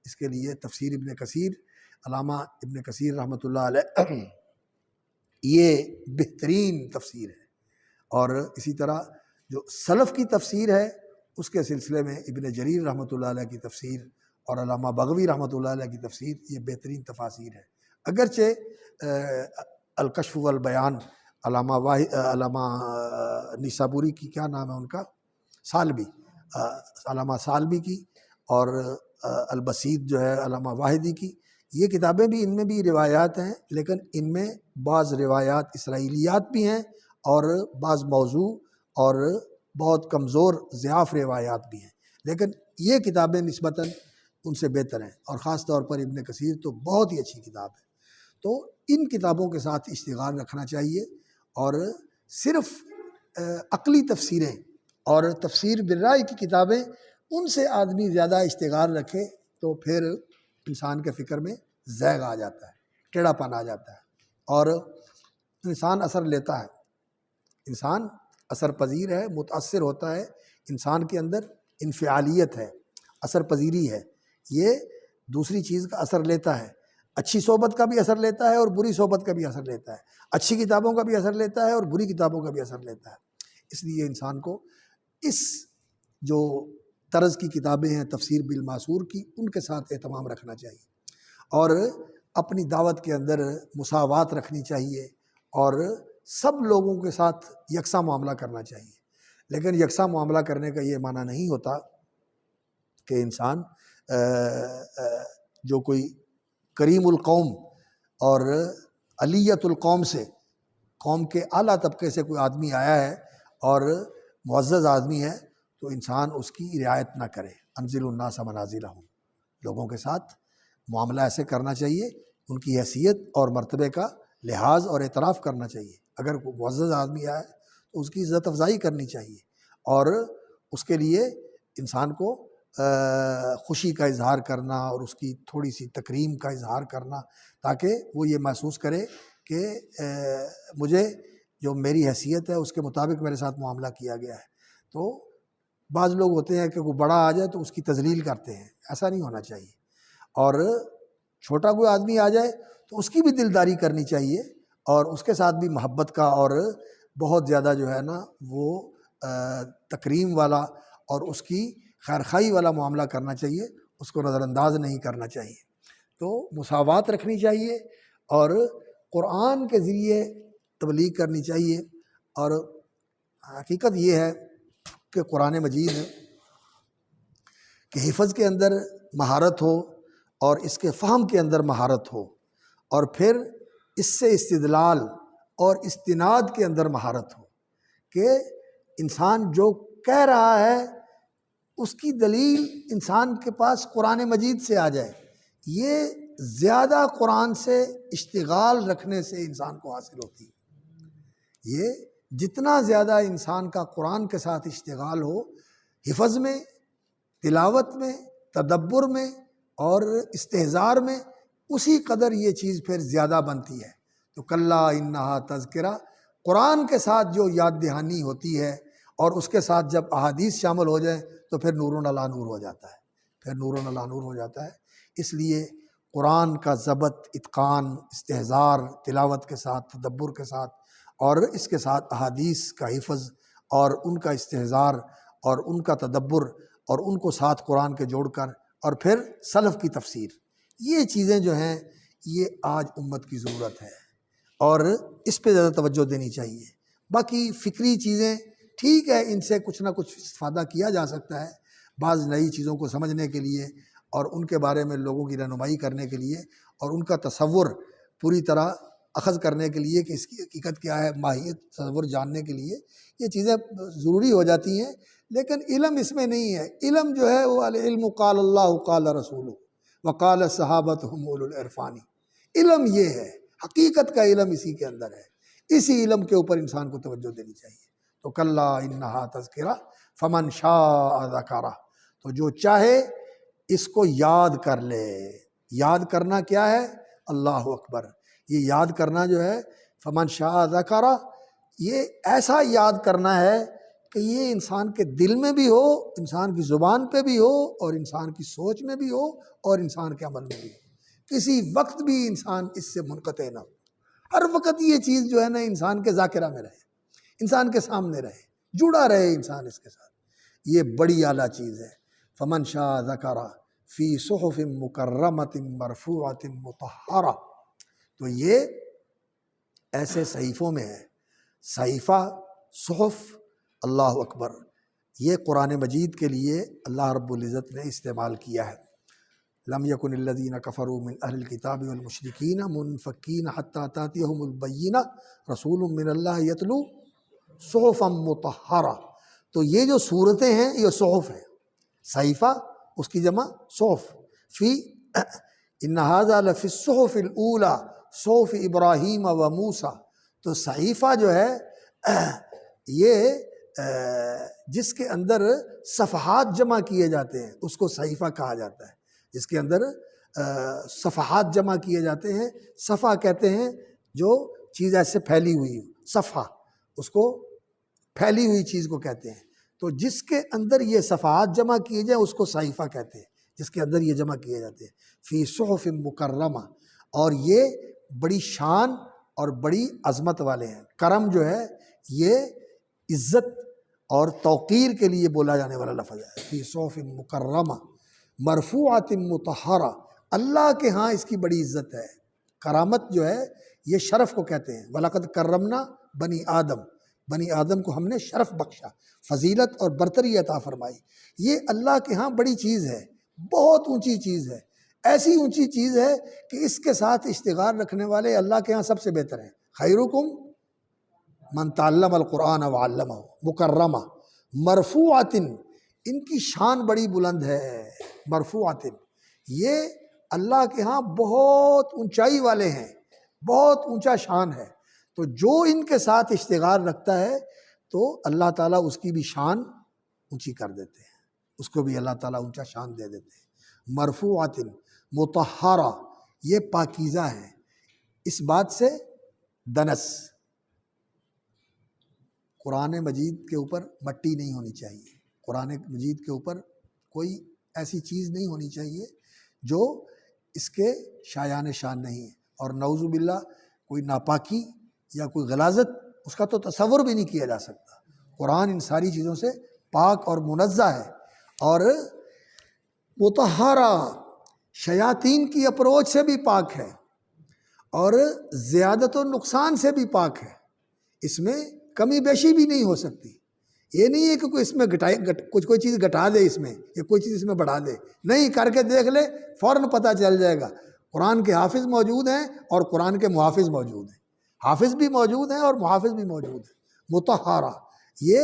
اس کے لیے تفسیر ابن کثیر، علامہ ابن کثیر رحمۃ اللہ علیہ یہ بہترین تفسیر ہے، اور اسی طرح جو سلف کی تفسیر ہے اس کے سلسلے میں ابن جریر رحمۃ اللہ علیہ کی تفسیر اور علامہ بغوی رحمۃ اللہ علیہ کی تفسیر، یہ بہترین تفاسیر ہے۔ اگرچہ الکشف والبیان علامہ نیسابوری کی، کیا نام ہے ان کا، سالبی، علامہ سالبی کی، اور البسیط جو ہے علامہ واحدی کی، یہ کتابیں بھی، ان میں بھی روایات ہیں، لیکن ان میں بعض روایات اسرائیلیات بھی ہیں اور بعض موضوع اور بہت کمزور ضعاف روایات بھی ہیں، لیکن یہ کتابیں نسبتاً ان سے بہتر ہیں، اور خاص طور پر ابن کثیر تو بہت ہی اچھی کتاب ہے۔ تو ان کتابوں کے ساتھ اشتغال رکھنا چاہیے، اور صرف عقلی تفسیریں اور تفسیر بالرائے کی کتابیں، ان سے آدمی زیادہ اشتغال رکھے تو پھر انسان کے فکر میں زیغ آ جاتا ہے، ٹیڑھا پن آ جاتا ہے، اور انسان اثر لیتا ہے، انسان اثر پذیر ہے، متاثر ہوتا ہے، انسان کے اندر انفعالیت ہے، اثر پذیری ہے، یہ دوسری چیز کا اثر لیتا ہے، اچھی صحبت کا بھی اثر لیتا ہے اور بری صحبت کا بھی اثر لیتا ہے، اچھی کتابوں کا بھی اثر لیتا ہے اور بری کتابوں کا بھی اثر لیتا ہے۔ اس لیے انسان کو اس جو طرز کی کتابیں ہیں تفسیر بالمعصور کی، ان کے ساتھ اہتمام رکھنا چاہیے، اور اپنی دعوت کے اندر مساوات رکھنی چاہیے، اور سب لوگوں کے ساتھ یکساں معاملہ کرنا چاہیے۔ لیکن یکساں معاملہ کرنے کا یہ معنی نہیں ہوتا کہ انسان جو کوئی کریم القوم اور علیت القوم سے، قوم کے اعلیٰ طبقے سے کوئی آدمی آیا ہے اور معزز آدمی ہے، تو انسان اس کی رعایت نہ کرے۔ انزل الناس منازلہم، لوگوں کے ساتھ معاملہ ایسے کرنا چاہیے، ان کی حیثیت اور مرتبے کا لحاظ اور اعتراف کرنا چاہیے۔ اگر کوئی معزز آدمی آئے تو اس کی عزت افزائی کرنی چاہیے، اور اس کے لیے انسان کو خوشی کا اظہار کرنا اور اس کی تھوڑی سی تکریم کا اظہار کرنا، تاکہ وہ یہ محسوس کرے کہ مجھے جو میری حیثیت ہے اس کے مطابق میرے ساتھ معاملہ کیا گیا ہے۔ تو بعض لوگ ہوتے ہیں کہ کوئی بڑا آ جائے تو اس کی تذلیل کرتے ہیں، ایسا نہیں ہونا چاہیے، اور چھوٹا کوئی آدمی آ جائے تو اس کی بھی دلداری کرنی چاہیے، اور اس کے ساتھ بھی محبت کا اور بہت زیادہ جو ہے نا وہ تکریم والا اور اس کی خیر خواہی والا معاملہ کرنا چاہیے، اس کو نظر انداز نہیں کرنا چاہیے۔ تو مساوات رکھنی چاہیے اور قرآن کے ذریعے تبلیغ کرنی چاہیے۔ اور حقیقت یہ ہے کہ قرآن مجید کہ حفظ کے اندر مہارت ہو اور اس کے فہم کے اندر مہارت ہو، اور پھر اس سے استدلال اور استناد کے اندر مہارت ہو کہ انسان جو کہہ رہا ہے اس کی دلیل انسان کے پاس قرآن مجید سے آ جائے۔ یہ زیادہ قرآن سے اشتغال رکھنے سے انسان کو حاصل ہوتی ہے۔ یہ جتنا زیادہ انسان کا قرآن کے ساتھ اشتغال ہو، حفظ میں، تلاوت میں، تدبر میں اور استحضار میں، اسی قدر یہ چیز پھر زیادہ بنتی ہے۔ تو کلا انہا تذکرہ، قرآن کے ساتھ جو یاد دہانی ہوتی ہے اور اس کے ساتھ جب احادیث شامل ہو جائیں تو پھر نور علی نور ہو جاتا ہے، پھر نور علی نور ہو جاتا ہے۔ اس لیے قرآن کا ضبط، اتقان، استحضار، تلاوت کے ساتھ، تدبر کے ساتھ، اور اس کے ساتھ احادیث کا حفظ اور ان کا استحضار اور ان کا تدبر اور ان کو ساتھ قرآن کے جوڑ کر، اور پھر سلف کی تفسیر، یہ چیزیں جو ہیں یہ آج امت کی ضرورت ہے اور اس پہ زیادہ توجہ دینی چاہیے۔ باقی فکری چیزیں ٹھیک ہے، ان سے کچھ نہ کچھ استفادہ کیا جا سکتا ہے بعض نئی چیزوں کو سمجھنے کے لیے اور ان کے بارے میں لوگوں کی رہنمائی کرنے کے لیے اور ان کا تصور پوری طرح اخذ کرنے کے لیے کہ اس کی حقیقت کیا ہے، ماہیت تصور جاننے کے لیے یہ چیزیں ضروری ہو جاتی ہیں۔ لیکن علم اس میں نہیں ہے۔ علم جو ہے وہ العلم قال اللہ قال رسول وقال صحابتہم اولو العرفان، علم یہ ہے، حقیقت کا علم اسی کے اندر ہے۔ اسی علم کے اوپر انسان کو توجہ دینی چاہیے۔ تو کلا انہا تذکرہ فمن شاء ذکرہ، تو جو چاہے اس کو یاد کر لے۔ یاد کرنا کیا ہے؟ اللہ اکبر۔ یہ یاد کرنا جو ہے فمن شاء ذکرہ، یہ ایسا یاد کرنا ہے کہ یہ انسان کے دل میں بھی ہو، انسان کی زبان پہ بھی ہو اور انسان کی سوچ میں بھی ہو اور انسان کے عمل میں بھی ہو۔ کسی وقت بھی انسان اس سے منقطع نہ ہو، ہر وقت یہ چیز جو ہے نا انسان کے ذاکرہ میں رہے، انسان کے سامنے رہے، جڑا رہے انسان اس کے ساتھ۔ یہ بڑی اعلیٰ چیز ہے۔ فمن شاء ذکرہ فی صحف مکرمۃ مرفوعۃ مطہرہ، تو یہ ایسے صحیفوں میں ہے۔ صحیفہ، صحف، اللہ اکبر، یہ قرآن مجید کے لیے اللہ رب العزت نے استعمال کیا ہے۔ لم یکن الذین کفروا من اہل الکتاب والمشرکین منفکین حتی تأتیہم البینہ رسول من اللہ یتلو صحفا مطہرہ۔ تو یہ جو صورتیں ہیں یہ صحف ہیں۔ صحیفہ اس کی جمع صحف، فی ان ھذا لفی الصحف الاولی صحف ابراہیم و موسیٰ۔ تو صحیفہ جو ہے یہ جس کے اندر صفحات جمع کیے جاتے ہیں اس کو صحیفہ کہا جاتا ہے۔ جس کے اندر صفحات جمع کیے جاتے ہیں، صفحہ کہتے ہیں جو چیز ایسے پھیلی ہوئی ہو، صفحہ اس کو پھیلی ہوئی چیز کو کہتے ہیں۔ تو جس کے اندر یہ صفحات جمع کیے جائیں اس کو صحیفہ کہتے ہیں، جس کے اندر یہ جمع کیے جاتے ہیں۔ فی صحف مکرمہ، اور یہ بڑی شان اور بڑی عظمت والے ہیں۔ کرم جو ہے یہ عزت اور توقیر کے لیے بولا جانے والا لفظ ہے۔ فی صحف مکرمہ مرفوعۃ مطہرہ، اللہ کے ہاں اس کی بڑی عزت ہے۔ کرامت جو ہے یہ شرف کو کہتے ہیں۔ وَلَقَدْ كَرَّمْنَا بنی آدم، بنی آدم کو ہم نے شرف بخشا، فضیلت اور برتری عطا فرمائی۔ یہ اللہ کے ہاں بڑی چیز ہے، بہت اونچی چیز ہے، ایسی اونچی چیز ہے کہ اس کے ساتھ اشتغال رکھنے والے اللہ کے ہاں سب سے بہتر ہیں۔ خیرکم من تعلم القرآن وعلمہ، مکرمہ مرفوعۃ، ان کی شان بڑی بلند ہے۔ مرفوعۃ، یہ اللہ کے ہاں بہت اونچائی والے ہیں، بہت اونچا شان ہے۔ تو جو ان کے ساتھ اشتغال رکھتا ہے تو اللہ تعالیٰ اس کی بھی شان اونچی کر دیتے ہیں، اس کو بھی اللہ تعالیٰ اونچا شان دے دیتے ہیں۔ مرفوعۃ مطہرہ، یہ پاکیزہ ہے۔ اس بات سے دنس، قرآن مجید کے اوپر مٹی نہیں ہونی چاہیے، قرآن مجید کے اوپر کوئی ایسی چیز نہیں ہونی چاہیے جو اس کے شایان شان نہیں ہے، اور نعوذ باللہ کوئی ناپاکی یا کوئی غلاظت اس کا تو تصور بھی نہیں کیا جا سکتا۔ قرآن ان ساری چیزوں سے پاک اور منزہ ہے، اور مطہرہ، شیاطین کی اپروچ سے بھی پاک ہے، اور زیادت و نقصان سے بھی پاک ہے۔ اس میں کمی بیشی بھی نہیں ہو سکتی۔ یہ نہیں ہے کہ کوئی اس میں کوئی چیز گھٹا دے اس میں، یا کوئی چیز اس میں بڑھا دے، نہیں، کر کے دیکھ لے فوراً پتہ چل جائے گا۔ قرآن کے حافظ موجود ہیں اور قرآن کے محافظ موجود ہیں، حافظ بھی موجود ہیں اور محافظ بھی موجود ہیں۔ مطہرہ، یہ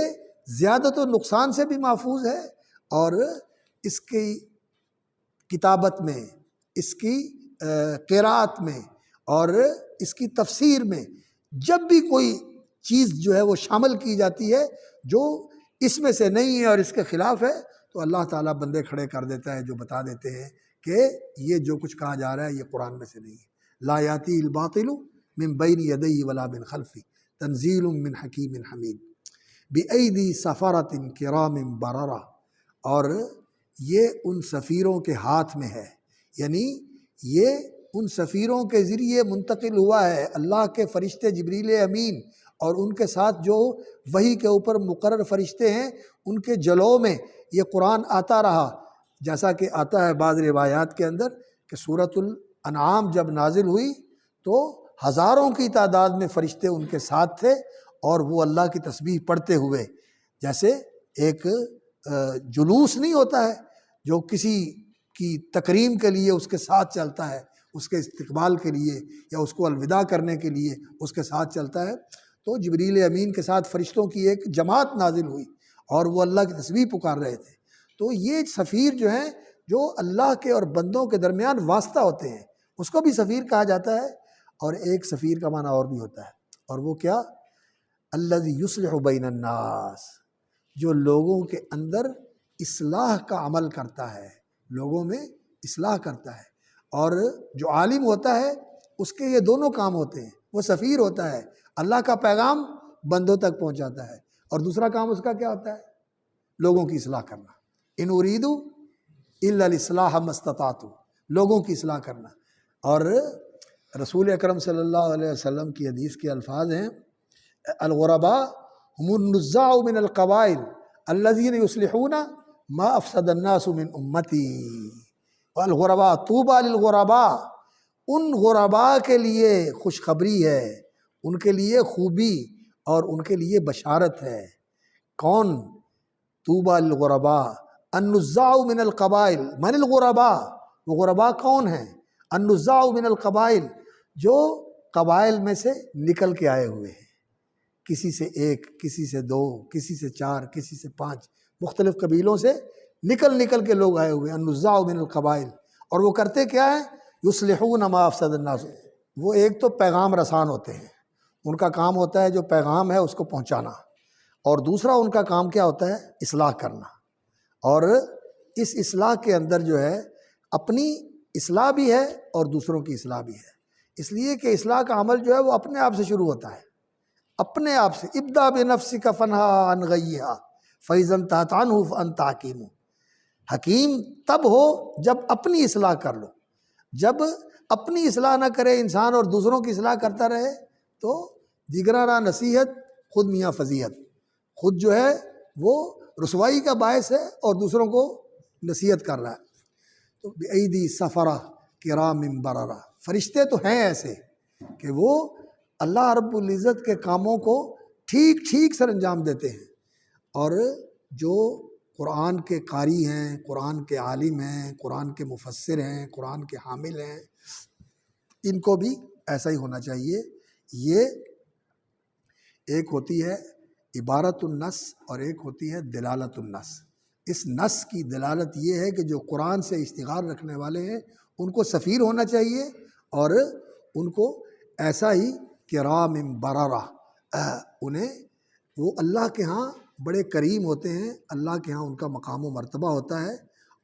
زیادت و نقصان سے بھی محفوظ ہے، اور اس کی کتابت میں، اس کی قراءت میں، اور اس کی تفسیر میں جب بھی کوئی چیز جو ہے وہ شامل کی جاتی ہے جو اس میں سے نہیں ہے اور اس کے خلاف ہے، تو اللہ تعالیٰ بندے کھڑے کر دیتا ہے جو بتا دیتے ہیں کہ یہ جو کچھ کہا جا رہا ہے یہ قرآن میں سے نہیں ہے۔ لا یاتی الباطل من بین یدیہ ولا من خلفہ تنزیل من حکیم حمید بایدی سفرۃ کرام بررہ، اور یہ ان سفیروں کے ہاتھ میں ہے، یعنی یہ ان سفیروں کے ذریعے منتقل ہوا ہے، اللہ کے فرشتے جبریل امین اور ان کے ساتھ جو وحی کے اوپر مقرر فرشتے ہیں ان کے جلوں میں یہ قرآن آتا رہا، جیسا کہ آتا ہے بعض روایات کے اندر کہ سورۃ الانعام جب نازل ہوئی تو ہزاروں کی تعداد میں فرشتے ان کے ساتھ تھے، اور وہ اللہ کی تسبیح پڑھتے ہوئے، جیسے ایک جلوس نہیں ہوتا ہے جو کسی کی تکریم کے لیے اس کے ساتھ چلتا ہے، اس کے استقبال کے لیے یا اس کو الوداع کرنے کے لیے اس کے ساتھ چلتا ہے، تو جبریل امین کے ساتھ فرشتوں کی ایک جماعت نازل ہوئی اور وہ اللہ کی تسبیح پکار رہے تھے۔ تو یہ سفیر جو ہیں جو اللہ کے اور بندوں کے درمیان واسطہ ہوتے ہیں، اس کو بھی سفیر کہا جاتا ہے۔ اور ایک سفیر کا معنی اور بھی ہوتا ہے، اور وہ کیا؟ الذی یصلح بین الناس، جو لوگوں کے اندر اصلاح کا عمل کرتا ہے، لوگوں میں اصلاح کرتا ہے۔ اور جو عالم ہوتا ہے اس کے یہ دونوں کام ہوتے ہیں، وہ سفیر ہوتا ہے، اللہ کا پیغام بندوں تک پہنچاتا ہے، اور دوسرا کام اس کا کیا ہوتا ہے؟ لوگوں کی اصلاح کرنا۔ ان اریدو الا الاصلاح ما استطعت، لوگوں کی اصلاح کرنا۔ اور رسول اکرم صلی اللہ علیہ وسلم کی حدیث کے الفاظ ہیں الغرباء هم النزاع من القبائل الذين يصلحون ما افسد الناس من امتی، والغرباء طوبى للغرباء، ان غرباء کے لیے خوشخبری ہے، ان کے لیے خوبی اور ان کے لیے بشارت ہے۔ کون؟ طوبى للغرباء النزاع من القبائل، من الغرباء، وہ غرباء کون ہیں؟ النزاع من القبائل، جو قبائل میں سے نکل کے آئے ہوئے ہیں، کسی سے ایک، کسی سے دو، کسی سے چار، کسی سے پانچ، مختلف قبیلوں سے نکل کے لوگ آئے ہوئے ہیں، النزاع من القبائل۔ اور وہ کرتے کیا ہیں؟ یصلحون ما افسد الناس، وہ ایک تو پیغام رسان ہوتے ہیں، ان کا کام ہوتا ہے جو پیغام ہے اس کو پہنچانا، اور دوسرا ان کا کام کیا ہوتا ہے؟ اصلاح کرنا۔ اور اس اصلاح کے اندر جو ہے اپنی اصلاح بھی ہے اور دوسروں کی اصلاح بھی ہے، اس لیے کہ اصلاح کا عمل جو ہے وہ اپنے آپ سے شروع ہوتا ہے، اپنے آپ سے۔ ابدا بنفسک فنہا عن غیہا فاذا انتہت عنہ فانت حکیم، حکیم تب ہو جب اپنی اصلاح کر لو۔ جب اپنی اصلاح نہ کرے انسان اور دوسروں کی اصلاح کرتا رہے تو دیگرہ را نصیحت خود میاں فضیحت، خود جو ہے وہ رسوائی کا باعث ہے اور دوسروں کو نصیحت کر رہا ہے۔ تو بِأَيْدِي سَفَرَةٍ كِرَامٍ بَرَرَةٍ، فرشتے تو ہیں ایسے کہ وہ اللہ رب العزت کے کاموں کو ٹھیک ٹھیک سر انجام دیتے ہیں، اور جو قرآن کے قاری ہیں، قرآن کے عالم ہیں، قرآن کے مفسر ہیں، قرآن کے حامل ہیں، ان کو بھی ایسا ہی ہونا چاہیے۔ یہ ایک ہوتی ہے عبارت النص اور ایک ہوتی ہے دلالت النص۔ اس نص کی دلالت یہ ہے کہ جو قرآن سے اشتغال رکھنے والے ہیں ان کو سفیر ہونا چاہیے، اور ان کو ایسا ہی کرام بررہ، انہیں وہ اللہ کے ہاں بڑے کریم ہوتے ہیں، اللہ کے ہاں ان کا مقام و مرتبہ ہوتا ہے،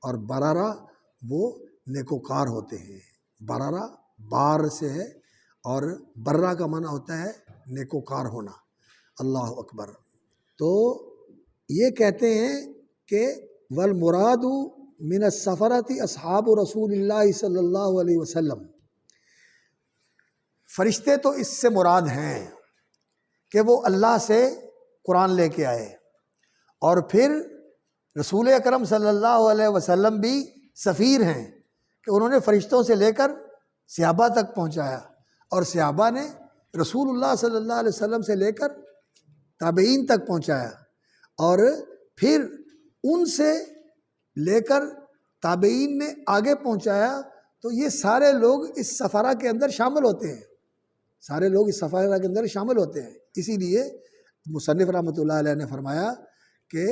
اور بررہ وہ نیکوکار ہوتے ہیں۔ بررہ بار سے ہے، اور برہ کا معنی ہوتا ہے نیکوکار ہونا۔ اللہ اکبر۔ تو یہ کہتے ہیں کہ والمراد من السفرۃ اصحاب رسول اللہ صلی اللہ علیہ وسلم، فرشتے تو اس سے مراد ہیں کہ وہ اللہ سے قرآن لے کے آئے، اور پھر رسول اکرم صلی اللہ علیہ وسلم بھی سفیر ہیں کہ انہوں نے فرشتوں سے لے کر صحابہ تک پہنچایا، اور صحابہ نے رسول اللہ صلی اللہ علیہ وسلم سے لے کر تابعین تک پہنچایا، اور پھر ان سے لے کر تابعین نے آگے پہنچایا۔ تو یہ سارے لوگ اس سفرہ کے اندر شامل ہوتے ہیں، سارے لوگ اس سفرہ کے اندر شامل ہوتے ہیں۔ اسی لیے مصنف رحمۃ اللہ علیہ نے فرمایا کہ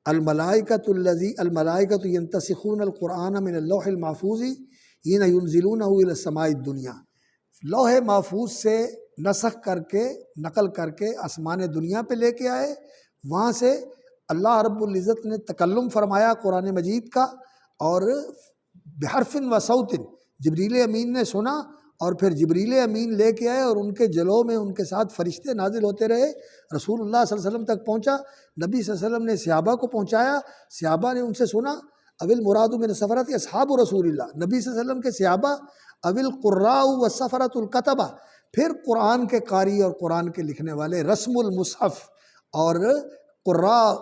الملائکۃ ینتسخون القرآن من اللوح المحفوظ حین ینزلونہ الی السماء الدنیا، لوح محفوظ سے نسخ کر کے نقل کر کے آسمان دنیا پہ لے کے آئے، وہاں سے اللہ رب العزت نے تکلم فرمایا قرآن مجید کا، اور بحرف و صوت جبریل امین نے سنا، اور پھر جبریل امین لے کے آئے، اور ان کے جلوں میں ان کے ساتھ فرشتے نازل ہوتے رہے، رسول اللہ صلی اللہ علیہ وسلم تک پہنچا، نبی صلی اللہ علیہ وسلم نے صحابہ کو پہنچایا، صحابہ نے ان سے سنا، اول مراد من سفرت اصحاب رسول اللہ، نبی صلی اللہ علیہ وسلم کے صحابہ، اول قراء و سفرت الکتبہ، پھر قرآن کے قاری اور قرآن کے لکھنے والے، رسم المصحف اور قراء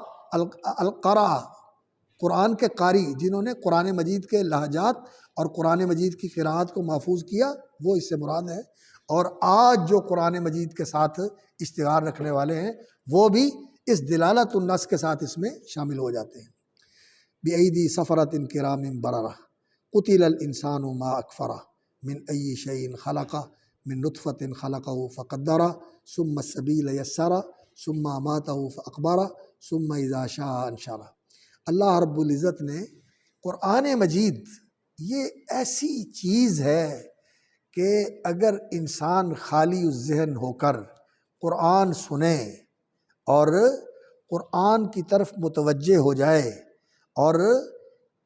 القراء، قرآن کے قاری جنہوں نے قرآن مجید کے لہجات اور قرآن مجید کی قراءت کو محفوظ کیا، وہ اس سے مراد ہے۔ اور آج جو قرآن مجید کے ساتھ اشتغال رکھنے والے ہیں وہ بھی اس دلالت النص کے ساتھ اس میں شامل ہو جاتے ہیں۔ بِأَيْدِي سَفَرَةٍ كِرَامٍ بَرَرَةٍ قُتِلَ الْإِنسَانُ مَا أَكْفَرَهُ مِنْ أَيِّ شَيْءٍ خَلَقَهُ مِنْ نُطْفَةٍ خَلَقَهُ فَقَدَّرَهُ ثُمَّ السَّبِيلَ يَسَّرَهُ ثُمَّ أَمَاتَهُ فَأَقْبَرَهُ ثُمَّ إِذَا شَاءَ أَنشَرَهُ۔ اللہ رب العزت نے قرآن مجید یہ ایسی چیز ہے کہ اگر انسان خالی الذہن ہو کر قرآن سنے اور قرآن کی طرف متوجہ ہو جائے اور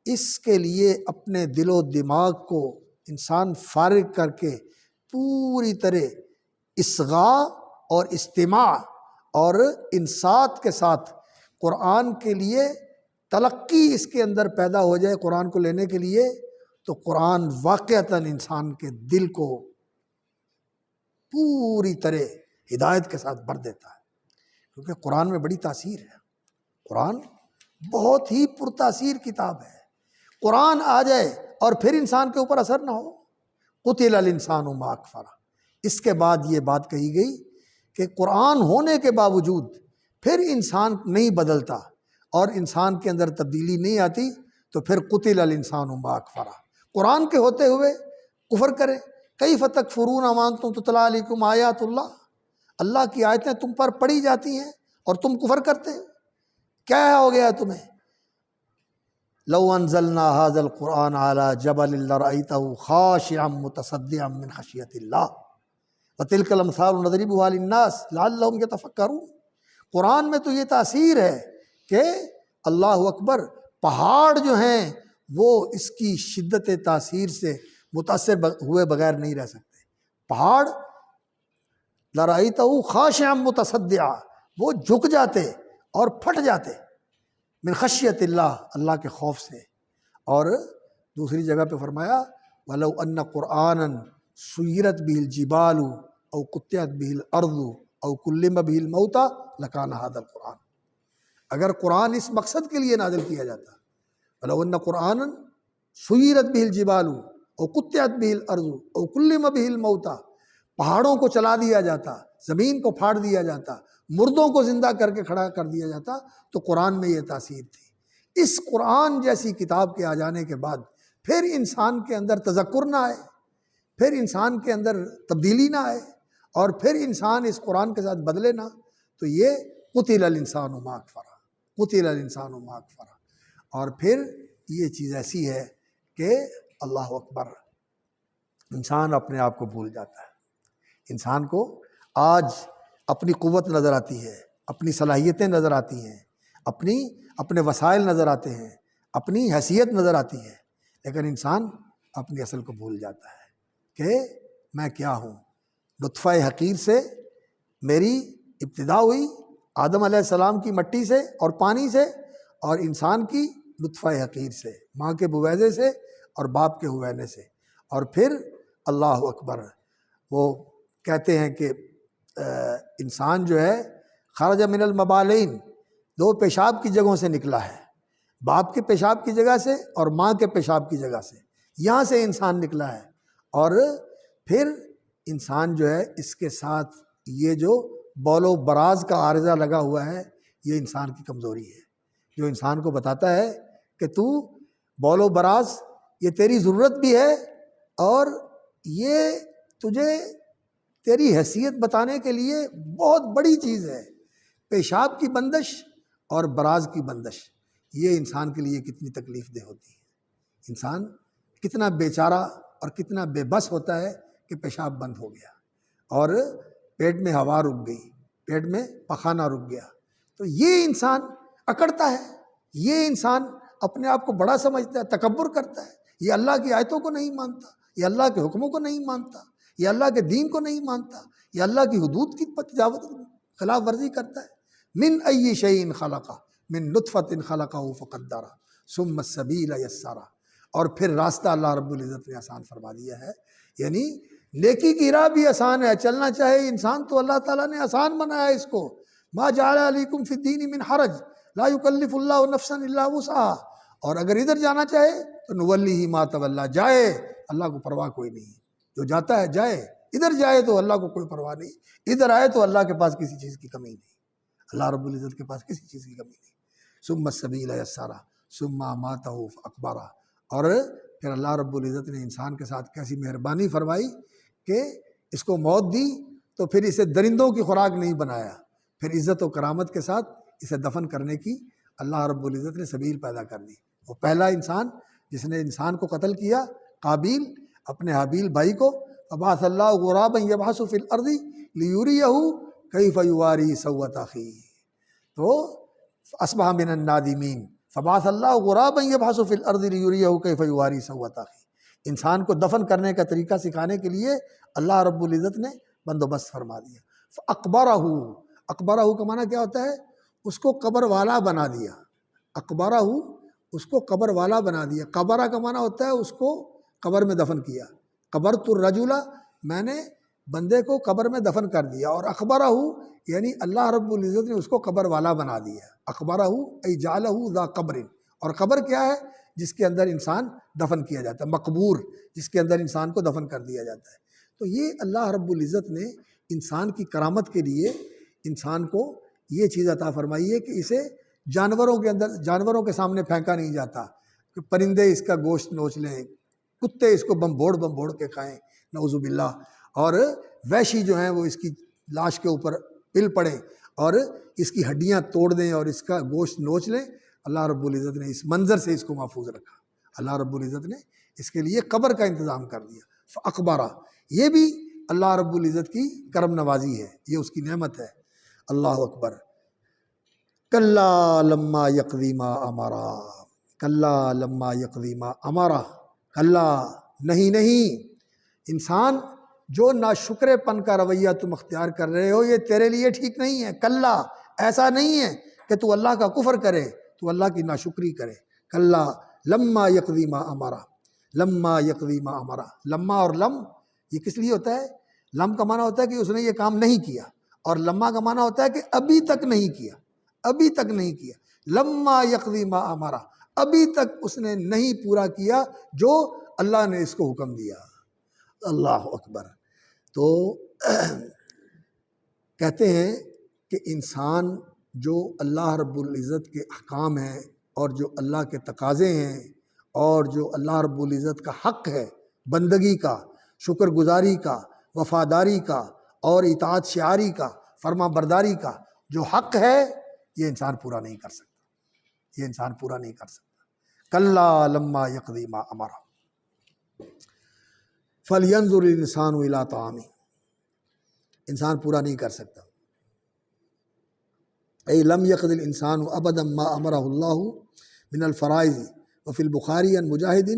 اس کے لیے اپنے دل و دماغ کو انسان فارغ کر کے پوری طرح اصغاء اور استماع اور انصات کے ساتھ قرآن کے لیے تلقی اس کے اندر پیدا ہو جائے قرآن کو لینے کے لیے، تو قرآن واقعتاً انسان کے دل کو پوری طرح ہدایت کے ساتھ بھر دیتا ہے، کیونکہ قرآن میں بڑی تاثیر ہے۔ قرآن بہت ہی پرتاثیر کتاب ہے۔ قرآن آ جائے اور پھر انسان کے اوپر اثر نہ ہو، قتل الانسان ما اکفرہ۔ اس کے بعد یہ بات کہی گئی کہ قرآن ہونے کے باوجود پھر انسان نہیں بدلتا اور انسان کے اندر تبدیلی نہیں آتی، تو پھر قتل الانسان ما اکفرہ، قرآن کے ہوتے ہوئے کفر کرے۔ کیف تکفرون وما انتم تتلی علیکم آیات اللہ، اللہ کی آیتیں تم پر پڑھی جاتی ہیں اور تم کفر کرتے ہیں، کیا ہو گیا تمہیں؟ لو انزلنا هذا القرآن على جبل لرأيته خاشعا متصدعا من خشیۃ اللہ وتلك الامثال نضربها للناس لعلهم يتفکرون۔ قرآن میں تو یہ تاثیر ہے کہ اللہ اکبر، پہاڑ جو ہیں وہ اس کی شدت تاثیر سے متاثر ہوئے بغیر نہیں رہ سکتے۔ پہاڑ لرأیتہ خاشعا متصدعا، وہ جھک جاتے اور پھٹ جاتے من خشیت اللہ، اللہ کے خوف سے۔ اور دوسری جگہ پہ فرمایا وَلَوْ أَنَّ قُرْآنًا سُيِّرَتْ بِهِ الْجِبَالُ أَوْ قُطِّعَتْ بِهِ الْأَرْضُ أَوْ كُلِّمَ بِهِ الْمَوْتَى لَكَانَ هَذَا الْقُرْآنُ۔ اگر قرآن اس مقصد کے لیے نازل کیا جاتا، وَلَوْ أَنَّ قُرْآنًا سُيِّرَتْ بِهِ الْجِبَالُ أَوْ قُطِّعَتْ بِهِ الْأَرْضُ أَوْ كُلِّمَ بِهِ الْمَوْتَى، پہاڑوں کو چلا دیا جاتا، زمین کو پھاڑ دیا جاتا، مردوں کو زندہ کر کے کھڑا کر دیا جاتا، تو قرآن میں یہ تاثیر تھی۔ اس قرآن جیسی کتاب کے آ جانے کے بعد پھر انسان کے اندر تذکر نہ آئے، پھر انسان کے اندر تبدیلی نہ آئے، اور پھر انسان اس قرآن کے ساتھ بدلے نہ، تو یہ قتل الانسان ما اکفرہ، قتل الانسان ما اکفرہ۔ اور پھر یہ چیز ایسی ہے کہ اللہ اکبر، انسان اپنے آپ کو بھول جاتا ہے۔ انسان کو آج اپنی قوت نظر آتی ہے، اپنی صلاحیتیں نظر آتی ہیں، اپنے وسائل نظر آتے ہیں، اپنی حیثیت نظر آتی ہے، لیکن انسان اپنی اصل کو بھول جاتا ہے کہ میں کیا ہوں۔ نطفہ حقیر سے میری ابتدا ہوئی، آدم علیہ السلام کی مٹی سے اور پانی سے، اور انسان کی نطفہ حقیر سے، ماں کے بویضے سے اور باپ کے ہوینے سے، اور پھر اللہ اکبر، وہ کہتے ہیں کہ انسان جو ہے خرج من المبالین، دو پیشاب کی جگہوں سے نکلا ہے، باپ کے پیشاب کی جگہ سے اور ماں کے پیشاب کی جگہ سے، یہاں سے انسان نکلا ہے۔ اور پھر انسان جو ہے اس کے ساتھ یہ جو بول و براز کا عارضہ لگا ہوا ہے، یہ انسان کی کمزوری ہے، جو انسان کو بتاتا ہے کہ تو بول و براز یہ تیری ضرورت بھی ہے، اور یہ تجھے تیری حیثیت بتانے کے لیے بہت بڑی چیز ہے۔ پیشاب کی بندش اور براز کی بندش، یہ انسان کے لیے کتنی تکلیف دہ ہوتی ہے۔ انسان کتنا بیچارہ اور کتنا بے بس ہوتا ہے کہ پیشاب بند ہو گیا اور پیٹ میں ہوا رک گئی، پیٹ میں پخانہ رک گیا، تو یہ انسان اکڑتا ہے، یہ انسان اپنے آپ کو بڑا سمجھتا ہے، تکبر کرتا ہے، یہ اللہ کی آیتوں کو نہیں مانتا، یہ اللہ کے حکموں کو نہیں مانتا، یہ اللہ کے دین کو نہیں مانتا، یہ اللہ کی حدود کی خلاف ورزی کرتا ہے۔ من ای شیء خلقہ من نطفۃ خلقہ فقدرہ ثم السبیل یسرہ، اور پھر راستہ اللہ رب العزت نے آسان فرما دیا ہے، یعنی نیکی کی راہ بھی آسان ہے، چلنا چاہے انسان تو اللہ تعالیٰ نے آسان بنایا ہے اس کو۔ ما جعل علیکم فی الدین من حرج لا یکلف اللہ نفسا الا وسعہا، اور اگر ادھر جانا چاہے تو نولیہ ما تولی، جائے، اللہ کو پرواہ کوئی نہیں، جو جاتا ہے جائے، ادھر جائے تو اللہ کو کوئی پرواہ نہیں، ادھر آئے تو اللہ کے پاس کسی چیز کی کمی نہیں، اللہ رب العزت کے پاس کسی چیز کی کمی نہیں۔ ثم السبیل یسرہ ثم اماتہ فاقبرہ، اور پھر اللہ رب العزت نے انسان کے ساتھ کیسی مہربانی فرمائی کہ اس کو موت دی تو پھر اسے درندوں کی خوراک نہیں بنایا، پھر عزت و کرامت کے ساتھ اسے دفن کرنے کی اللہ رب العزت نے سبیل پیدا کر دی۔ وہ پہلا انسان جس نے انسان کو قتل کیا، قابیل، اپنے حابیل بھائی کو، فبعث اللہ غرابا یبحث فی الارض لیریہ کیف یواری سوءۃ اخیہ، تو اصبح من النادمین، فبعث اللہ غرابا یبحث فی الارض لیریہ کیف یواری سوءۃ اخیہ۔ انسان کو دفن کرنے کا طریقہ سکھانے کے لیے اللہ رب العزت نے بندوبست فرما دیا۔ فاقبرہ، اقبرہ کا معنی کیا ہوتا ہے؟ اس کو قبر والا بنا دیا، اقبرہ اس کو قبر والا بنا دیا۔ قبرہ کا معنی ہوتا ہے اس کو قبر میں دفن کیا، قبرت الرجل، میں نے بندے کو قبر میں دفن کر دیا، اور اخبرہ یعنی اللہ رب العزت نے اس کو قبر والا بنا دیا۔ اخبرہ ای جعلہ ذا قبر، اور قبر کیا ہے؟ جس کے اندر انسان دفن کیا جاتا ہے، مقبور، جس کے اندر انسان کو دفن کر دیا جاتا ہے۔ تو یہ اللہ رب العزت نے انسان کی کرامت کے لیے انسان کو یہ چیز عطا فرمائی ہے کہ اسے جانوروں کے سامنے پھینکا نہیں جاتا کہ پرندے اس کا گوشت نوچ لیں، کتے اس کو بمبوڑ کے کھائیں، نعوذ باللہ، اور وحشی جو ہیں وہ اس کی لاش کے اوپر پل پڑیں اور اس کی ہڈیاں توڑ دیں اور اس کا گوشت نوچ لیں۔ اللہ رب العزت نے اس منظر سے اس کو محفوظ رکھا، اللہ رب العزت نے اس کے لیے قبر کا انتظام کر دیا۔ فاقبرہ، یہ بھی اللہ رب العزت کی کرم نوازی ہے، یہ اس کی نعمت ہے۔ اللہ اکبر۔ کلا لما یقضی ما امرہ، کلا لما یقضی ما امرہ، کلا، نہیں، انسان جو ناشکر پن کا رویہ تم اختیار کر رہے ہو یہ تیرے لیے ٹھیک نہیں ہے۔ کلا، ایسا نہیں ہے کہ تو اللہ کا کفر کرے، تو اللہ کی ناشکری کرے۔ کلا لما یقضی ما امرہ، لما یقضی ما امرہ، لما اور لم یہ کس لیے ہوتا ہے؟ لم کا معنی ہوتا ہے کہ اس نے یہ کام نہیں کیا، اور لما کا معنی ہوتا ہے کہ ابھی تک نہیں کیا، ابھی تک نہیں کیا۔ لما یقضی ما امرہ، ابھی تک اس نے نہیں پورا کیا جو اللہ نے اس کو حکم دیا۔ اللہ اکبر۔ تو کہتے ہیں کہ انسان جو اللہ رب العزت کے احکام ہیں اور جو اللہ کے تقاضے ہیں اور جو اللہ رب العزت کا حق ہے، بندگی کا، شکر گزاری کا، وفاداری کا اور اطاعت شعاری کا، فرما برداری کا جو حق ہے، یہ انسان پورا نہیں کر سکتا، یہ انسان پورا نہیں کر سکتا۔ کلا لما یقضی ما امرہ فَلْيَنْظُرِ الْإِنسَانُ إِلَىٰ طَعَامِهِ، انسان پورا نہیں کر سکتا۔ اے لم یقض الانسان ابدا ما امرہ اللہ من الفرائض، وفی البخاری عن مجاہد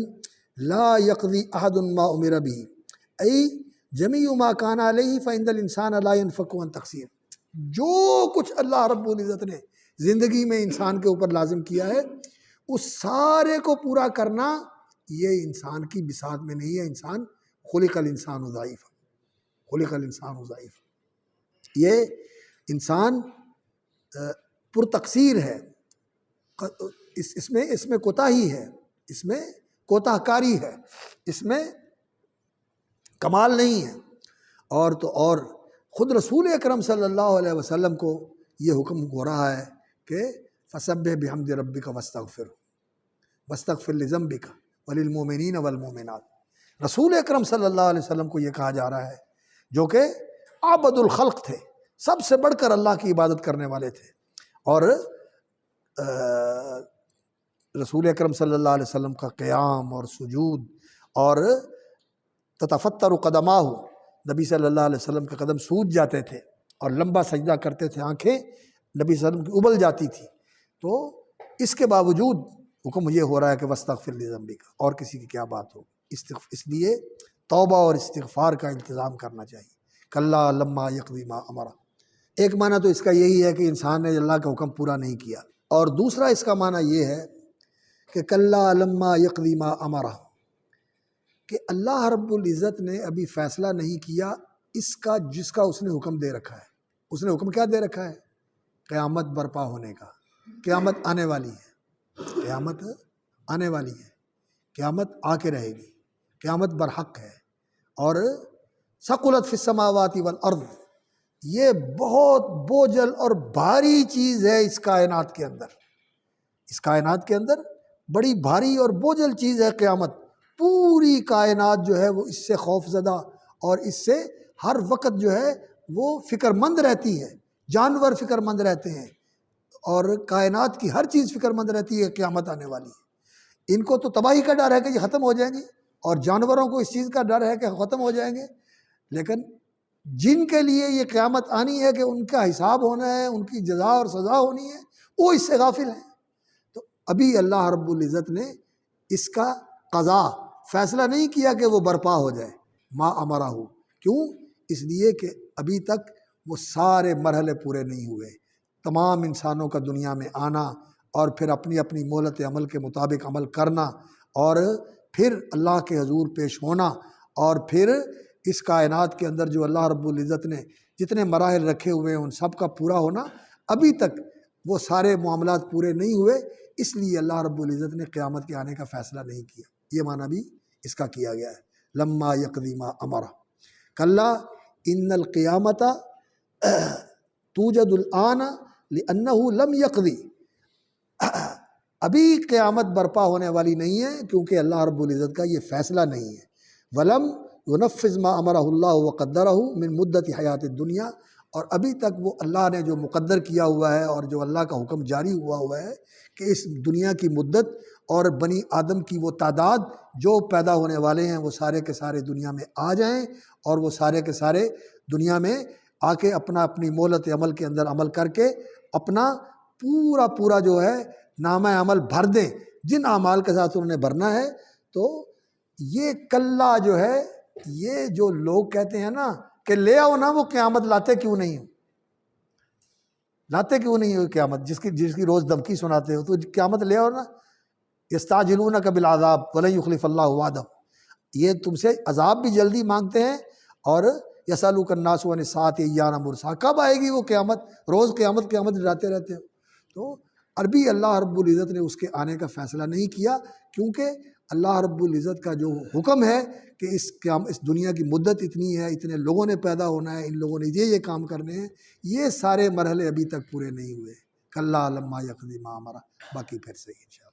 لا یقضی احد ما امر به، اے جمیع ما کان علیہ فإن الانسان لا ينفک عن تقصیر، جو کچھ اللہ رب العزت نے زندگی میں انسان کے اوپر لازم کیا ہے اس سارے کو پورا کرنا یہ انسان کی بساط میں نہیں ہے۔ انسان خلق الانسان ضعیفا، خلق الانسان ضعیفا، یہ انسان پر تقصیر ہے، اس میں کوتاہی ہے، اس میں کوتاہ کاری ہے، اس میں کمال نہیں ہے۔ اور خود رسول اکرم صلی اللہ علیہ وسلم کو یہ حکم ہو رہا ہے کہ فسبح بحمد ربک واستغفر لذنبک وللمؤمنین والمؤمنات۔ رسول اکرم صلی اللہ علیہ وسلم کو یہ کہا جا رہا ہے، جو کہ عابد الخلق تھے، سب سے بڑھ کر اللہ کی عبادت کرنے والے تھے، اور رسول اکرم صلی اللہ علیہ وسلم کا قیام اور سجود اور تتفتر قدماہ، نبی صلی اللہ علیہ وسلم کے قدم سوج جاتے تھے اور لمبا سجدہ کرتے تھے، آنکھیں نبی صلی اللہ علیہ وسلم کی ابل جاتی تھی، تو اس کے باوجود حکم یہ ہو رہا ہے کہ واستغفر لذنبک، اور کسی کی کیا بات ہو۔ اس لیے توبہ اور استغفار کا انتظام کرنا چاہیے۔ کلا لما یقضی ما امرہ، ایک معنی تو اس کا یہی ہے کہ انسان نے اللہ کا حکم پورا نہیں کیا، اور دوسرا اس کا معنی یہ ہے کہ کلا لما یقضی ما امرہ، کہ اللہ رب العزت نے ابھی فیصلہ نہیں کیا اس کا جس کا اس نے حکم دے رکھا ہے۔ اس نے حکم کیا دے رکھا ہے؟ قیامت برپا ہونے کا۔ قیامت آنے والی ہے، قیامت آنے والی ہے، قیامت آ کے رہے گی، قیامت برحق ہے، اور ثقلت فی السماوات والارض، یہ بہت بوجھل اور بھاری چیز ہے اس کائنات کے اندر۔ اس کائنات کے اندر بڑی بھاری اور بوجھل چیز ہے قیامت۔ پوری کائنات جو ہے وہ اس سے خوف زدہ اور اس سے ہر وقت جو ہے وہ فکر مند رہتی ہے۔ جانور فکر مند رہتے ہیں اور کائنات کی ہر چیز فکر مند رہتی ہے، قیامت آنے والی ہے۔ ان کو تو تباہی کا ڈر ہے کہ یہ ختم ہو جائیں گی، اور جانوروں کو اس چیز کا ڈر ہے کہ ختم ہو جائیں گے، لیکن جن کے لیے یہ قیامت آنی ہے کہ ان کا حساب ہونا ہے، ان کی جزا اور سزا ہونی ہے، وہ اس سے غافل ہیں۔ تو ابھی اللہ رب العزت نے اس کا قضا فیصلہ نہیں کیا کہ وہ برپا ہو جائے، ما امرہ ہو، کیوں؟ اس لیے کہ ابھی تک وہ سارے مرحلے پورے نہیں ہوئے۔ تمام انسانوں کا دنیا میں آنا، اور پھر اپنی اپنی مہلت عمل کے مطابق عمل کرنا، اور پھر اللہ کے حضور پیش ہونا، اور پھر اس کائنات کے اندر جو اللہ رب العزت نے جتنے مراحل رکھے ہوئے ہیں ان سب کا پورا ہونا، ابھی تک وہ سارے معاملات پورے نہیں ہوئے، اس لیے اللہ رب العزت نے قیامت کے آنے کا فیصلہ نہیں کیا۔ یہ معنی بھی اس کا کیا گیا ہے، لما یقضی ما امرہ کلا ان القیامت توجد الآن لأنہ لم یقضی، ابھی قیامت برپا ہونے والی نہیں ہے کیونکہ اللہ رب العزت کا یہ فیصلہ نہیں ہے۔ ولم ینفذ ما امرہ اللہ وقدرہ من مدت حیات الدنیا، اور ابھی تک وہ اللہ نے جو مقدر کیا ہوا ہے اور جو اللہ کا حکم جاری ہوا ہے کہ اس دنیا کی مدت اور بنی آدم کی وہ تعداد جو پیدا ہونے والے ہیں وہ سارے کے سارے دنیا میں آ جائیں، اور وہ سارے کے سارے دنیا میں آ کے اپنی مہلت عمل کے اندر عمل کر کے اپنا پورا جو ہے نامہ عمل بھر دیں، جن اعمال کے ساتھ انہوں نے بھرنا ہے۔ تو یہ کلا جو ہے، یہ جو لوگ کہتے ہیں نا کہ لے آؤ نا، وہ قیامت لاتے کیوں نہیں ہو؟ لاتے کیوں نہیں ہو قیامت؟ جس کی روز دھمکی سناتے ہو، تو قیامت لے آؤ نا۔ یستعجلونک بالعذاب ولن یخلف اللہ وعدہ، یہ تم سے عذاب بھی جلدی مانگتے ہیں، اور یسألوک الناس عن الساعۃ ایان مرساہا، کب آئے گی وہ قیامت؟ روز قیامت ڈراتے رہتے ہو۔ تو عربی اللہ رب العزت نے اس کے آنے کا فیصلہ نہیں کیا، کیونکہ اللہ رب العزت کا جو حکم ہے کہ اس دنیا کی مدت اتنی ہے، اتنے لوگوں نے پیدا ہونا ہے، ان لوگوں نے یہ کام کرنے ہیں، یہ سارے مرحلے ابھی تک پورے نہیں ہوئے۔ کلا لما یقضی ما امرہ، باقی پھر سے انشاءاللہ۔